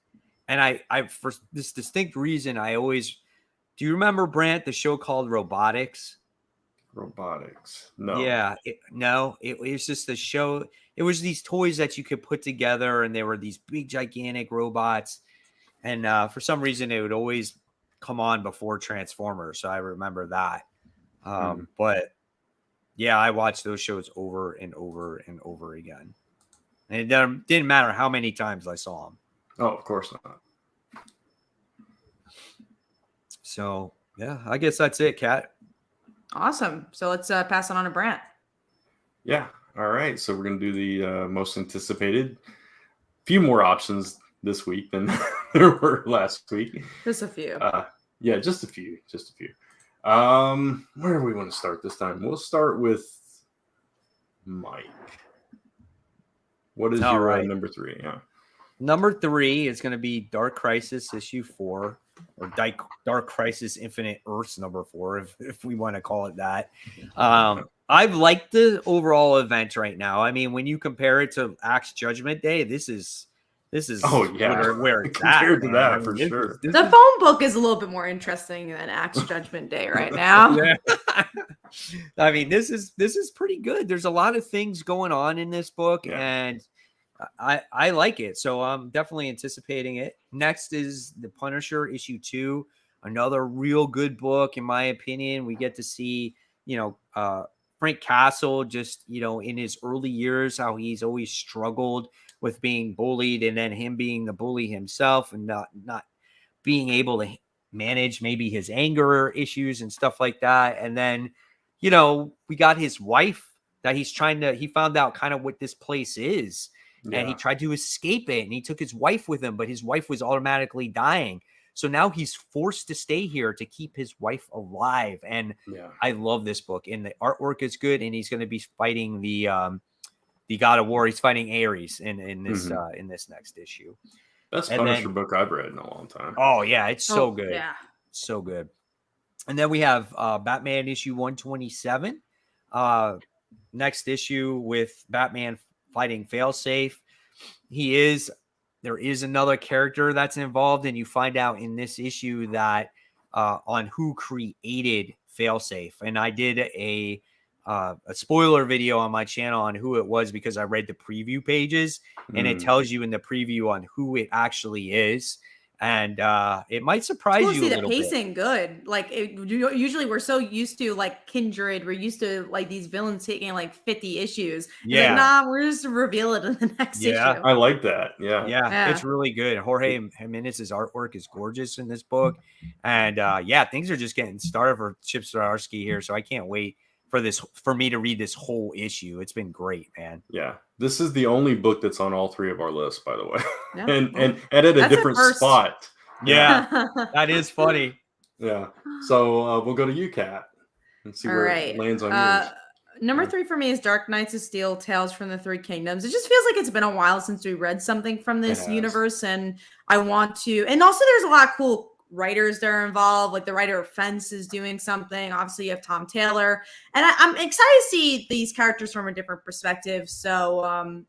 and I for this distinct reason, I always do you remember, Brant, the show called Robotics? Robotics. No. Yeah. It was just a show. It was these toys that you could put together, and they were these big, gigantic robots. And for some reason, it would always come on before Transformers. So I remember that. But yeah, I watched those shows over and over and over again. And it didn't matter how many times I saw them. Oh, of course not. So yeah, I guess that's it, Kat. Awesome. So let's pass it on to Brant. Yeah. All right, so we're gonna do the most anticipated. Few more options this week than there were last week. Just a few. Yeah, just a few. Where do we want to start this time? We'll start with Mike. What is All your right. number 3? Yeah. Number 3 is going to be Dark Crisis issue 4, or Dark Crisis Infinite Earths number 4, if we want to call it that. I've liked the overall event right now. I mean, when you compare it to Axe Judgment Day, this is Oh yeah, where it's compared at, to man. that I mean, for sure. The phone book is a little bit more interesting than Axe Judgment Day right now. Yeah. I mean, this is pretty good. There's a lot of things going on in this book, and I like it. So I'm definitely anticipating it. Next is The Punisher issue 2, another real good book in my opinion. We get to see, Frank Castle just, in his early years, how he's always struggled with being bullied, and then him being the bully himself and not being able to manage maybe his anger issues and stuff like that. And then, we got his wife that he found out kind of what this place is. And he tried to escape it, and he took his wife with him, but his wife was automatically dying. So now he's forced to stay here to keep his wife alive. And I love this book, and the artwork is good. And he's going to be fighting the God of War. He's fighting Ares in this next issue. Best Punisher book I've read in a long time. Oh yeah, it's so good. Yeah, so good. And then we have Batman issue 127. Next issue with Batman fighting Failsafe. There is another character that's involved, and you find out in this issue that on who created Failsafe. And I did a spoiler video on my channel on who it was, because I read the preview pages, and it tells you in the preview on who it actually is. And it might surprise you a little bit. The pacing good. Like usually we're so used to like Kindred. We're used to like these villains taking like 50 issues. Yeah. Like, nah, we're just reveal it in the next issue. I like that. Yeah. It's really good. Jorge Jimenez's artwork is gorgeous in this book. And things are just getting started for Chip Zdarsky here. So I can't wait for me to read this whole issue. It's been great, man. Yeah. This is the only book that's on all 3 of our lists, by the way. Yeah. and at a different spot. Yeah. That is funny. Yeah. So we'll go to you, Kat, and see where it lands on yours. Number 3 for me is Dark Knights of Steel, Tales from the Three Kingdoms. It just feels like it's been a while since we read something from this universe, and I want to. And also, there's a lot of cool writers that are involved. Like the writer of Fence is doing something. Obviously, you have Tom Taylor, and I'm excited to see these characters from a different perspective. So,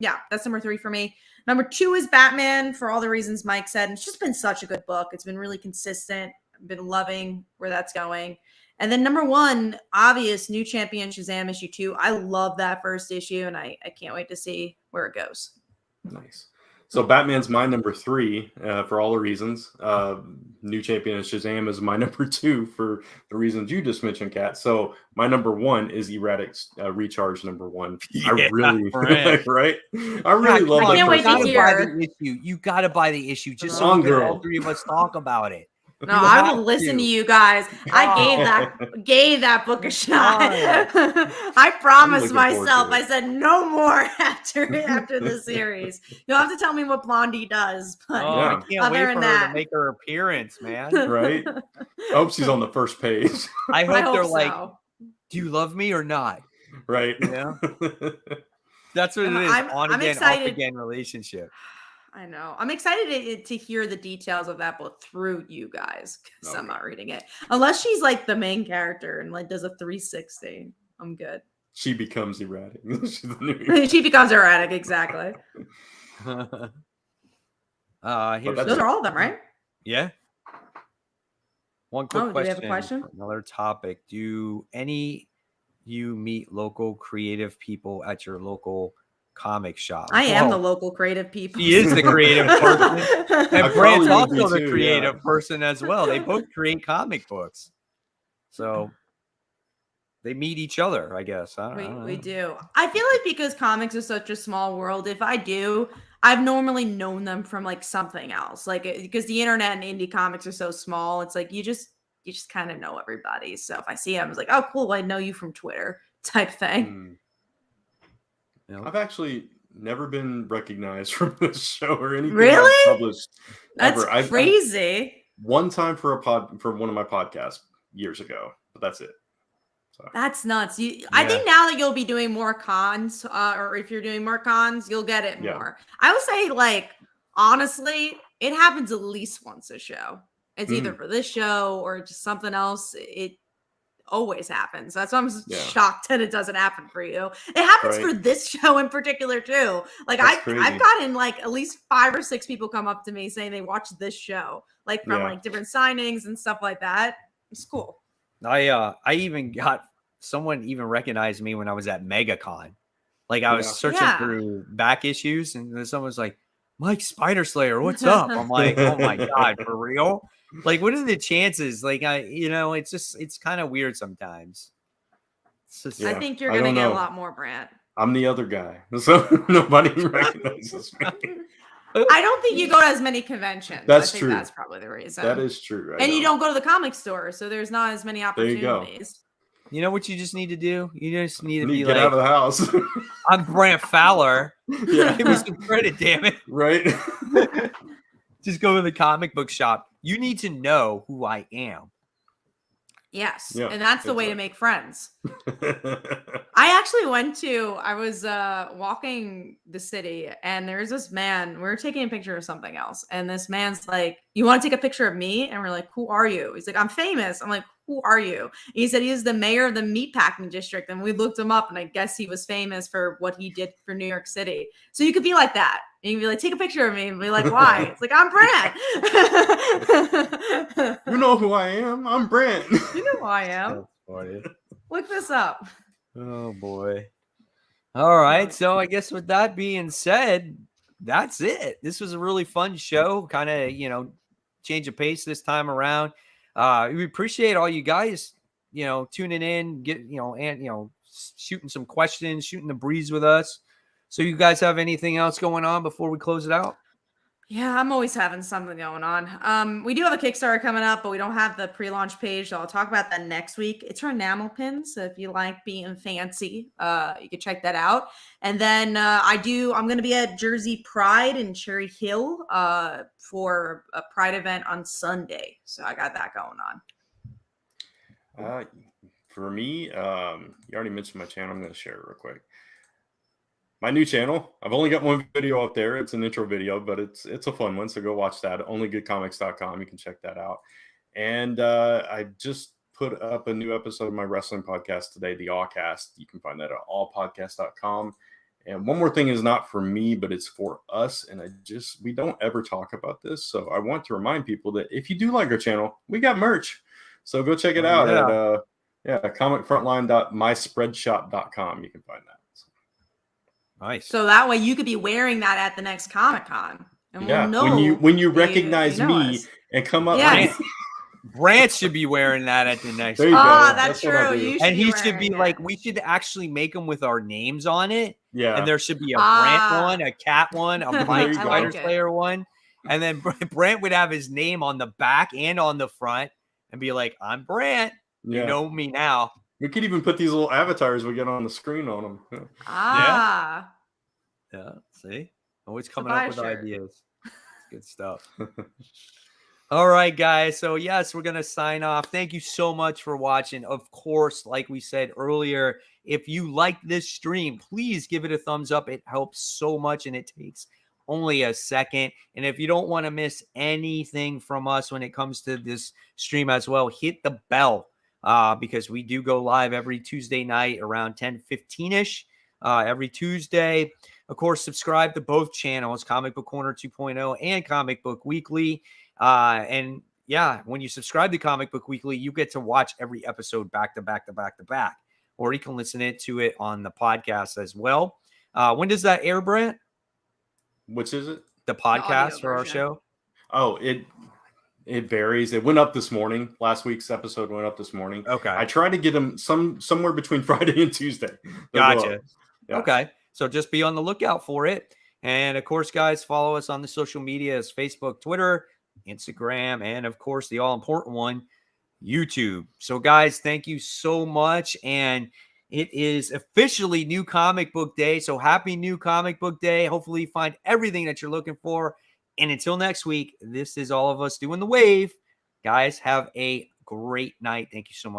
that's number 3 for me. Number 2 is Batman, for all the reasons Mike said. And it's just been such a good book. It's been really consistent. I've been loving where that's going. And then number 1, obvious, New Champion Shazam issue 2. I love that first issue, and I can't wait to see where it goes. Nice. So Batman's my number 3 for all the reasons. New Champion Shazam is my number 2 for the reasons you just mentioned, Kat. So my number 1 is Erratic Recharge number 1. I really right. I really love. I can't wait to hear. You got to buy the issue just so all 3 of us talk about it. No, I will listen to you guys. I gave that book a shot. I promised myself. I said no more after the series. You'll have to tell me what Blondie does. But I can't wait for her to make her appearance, man. Right? I hope she's on the first page. I hope they're like, "Do you love me or not?" Right? Yeah. That's what it is. On again, off again relationship. I know. I'm excited to hear the details of that book through you guys, because I'm not reading it. Unless she's like the main character and like does a 360. I'm good. She becomes erratic. She becomes erratic, exactly. Those are all of them, right? Yeah. One quick question. Do we have a question? Another topic. Do you meet local creative people at your local comic shop? I am the local creative people. He is the creative person. And Brant's also the creative person as well. They both create comic books. So they meet each other, I guess. We do. I feel like because comics is such a small world, if I do, I've normally known them from like something else. Like because the internet and indie comics are so small, it's like you just kind of know everybody. So if I see them, it's like, oh cool, I know you from Twitter type thing. I've actually never been recognized from this show or anything I've Really? published That's ever. crazy. One time for one of my podcasts years ago, but that's it. So That's nuts. I think now that you'll be doing more cons, or if you're doing more cons, you'll get it more. I would say, like, honestly, it happens at least once a show. It's either for this show or just something else. It always happens. That's why I'm shocked that it doesn't happen for you. It happens for this show in particular too. Like I've gotten like at least 5 or 6 people come up to me saying they watched this show, like from like different signings and stuff like that. It's cool. I even got someone even recognized me when I was at MegaCon. Like I was searching through back issues, and then someone was like, "Mike Spider Slayer, what's up?" I'm like, "Oh my god, for real?" Like, what are the chances? Like, it's kind of weird sometimes. Just, I think you're gonna get a lot more, Brant. I'm the other guy, so nobody recognizes me. I don't think you go to as many conventions. That's I think true. That's probably the reason. That is true. And you don't go to the comic store, so there's not as many opportunities. There you go. You know what you just need to do? You just need to be get out of the house. I'm Brant Fowler. Give me some credit, damn it. Right. Just go to the comic book shop. You need to know who I am. Yes. Yeah, and that's the way to make friends. I actually I was walking the city, and there's this man. We were taking a picture of something else. And this man's like, "You want to take a picture of me?" And we're like, "Who are you?" He's like, "I'm famous." I'm like, "Who are you?" And he said he was the mayor of the meatpacking district. And we looked him up, and I guess he was famous for what he did for New York City. So you could be like that. And you can be like, "Take a picture of me," and be like, "Why?" It's like, "I'm Brant." You know who I am. I'm Brant. You know who I am. Look this up. Oh boy. All right. So I guess with that being said, that's it. This was a really fun show. Kind of, change of pace this time around. We appreciate all you guys, tuning in, shooting some questions, shooting the breeze with us. So you guys have anything else going on before we close it out? Yeah, I'm always having something going on. We do have a Kickstarter coming up, but we don't have the pre-launch page, so I'll talk about that next week. It's for enamel pins, so if you like being fancy, you can check that out. And then I'm going to be at Jersey Pride in Cherry Hill for a Pride event on Sunday, so I got that going on. For me, you already mentioned my channel. I'm going to share it real quick. My new channel. I've only got one video up there. It's an intro video, but it's a fun one. So go watch that. Onlygoodcomics.com. You can check that out. And I just put up a new episode of my wrestling podcast today, the Awcast. You can find that at allpodcast.com. And one more thing is not for me, but it's for us. And we don't ever talk about this. So I want to remind people that if you do like our channel, we got merch. So go check it out at comicfrontline.myspreadshop.com. You can find that. Nice. So that way you could be wearing that at the next Comic-Con. And we'll know when you recognize me and come up. Yes. Brant should be wearing that at the next. There you go. That's true. And he should be like, we should actually make them with our names on it. Yeah. And there should be a Brant one, a Cat one, a Mike Spider Slayer one. And then Brant would have his name on the back and on the front and be like, "I'm Brant. You know me now." We could even put these little avatars we get on the screen on them. Yeah. See, always coming up with ideas. It's good stuff. All right, guys. So yes, we're gonna sign off. Thank you so much for watching. Of course, like we said earlier, if you like this stream, please give it a thumbs up. It helps so much, and it takes only a second. And if you don't want to miss anything from us when it comes to this stream as well, hit the bell. Because we do go live every Tuesday night around 10:15-ish every Tuesday. Of course, subscribe to both channels, Comic Book Corner 2.0 and Comic Book Weekly. And when you subscribe to Comic Book Weekly, you get to watch every episode back to back to back to back, or you can listen to it on the podcast as well. When does that air, Brant? Which is it? The podcast for our show? Oh, it varies. It went up this morning. Last week's episode went up this morning. Okay. I try to get them somewhere between Friday and Tuesday. Gotcha. Yeah. Okay. So just be on the lookout for it. And of course, guys, follow us on the social medias, Facebook, Twitter, Instagram, and of course, the all important one, YouTube. So guys, thank you so much. And It is officially New Comic Book Day. So happy New Comic Book Day. Hopefully you find everything that you're looking for. And until next week, this is all of us doing the wave. Guys, have a great night. Thank you so much.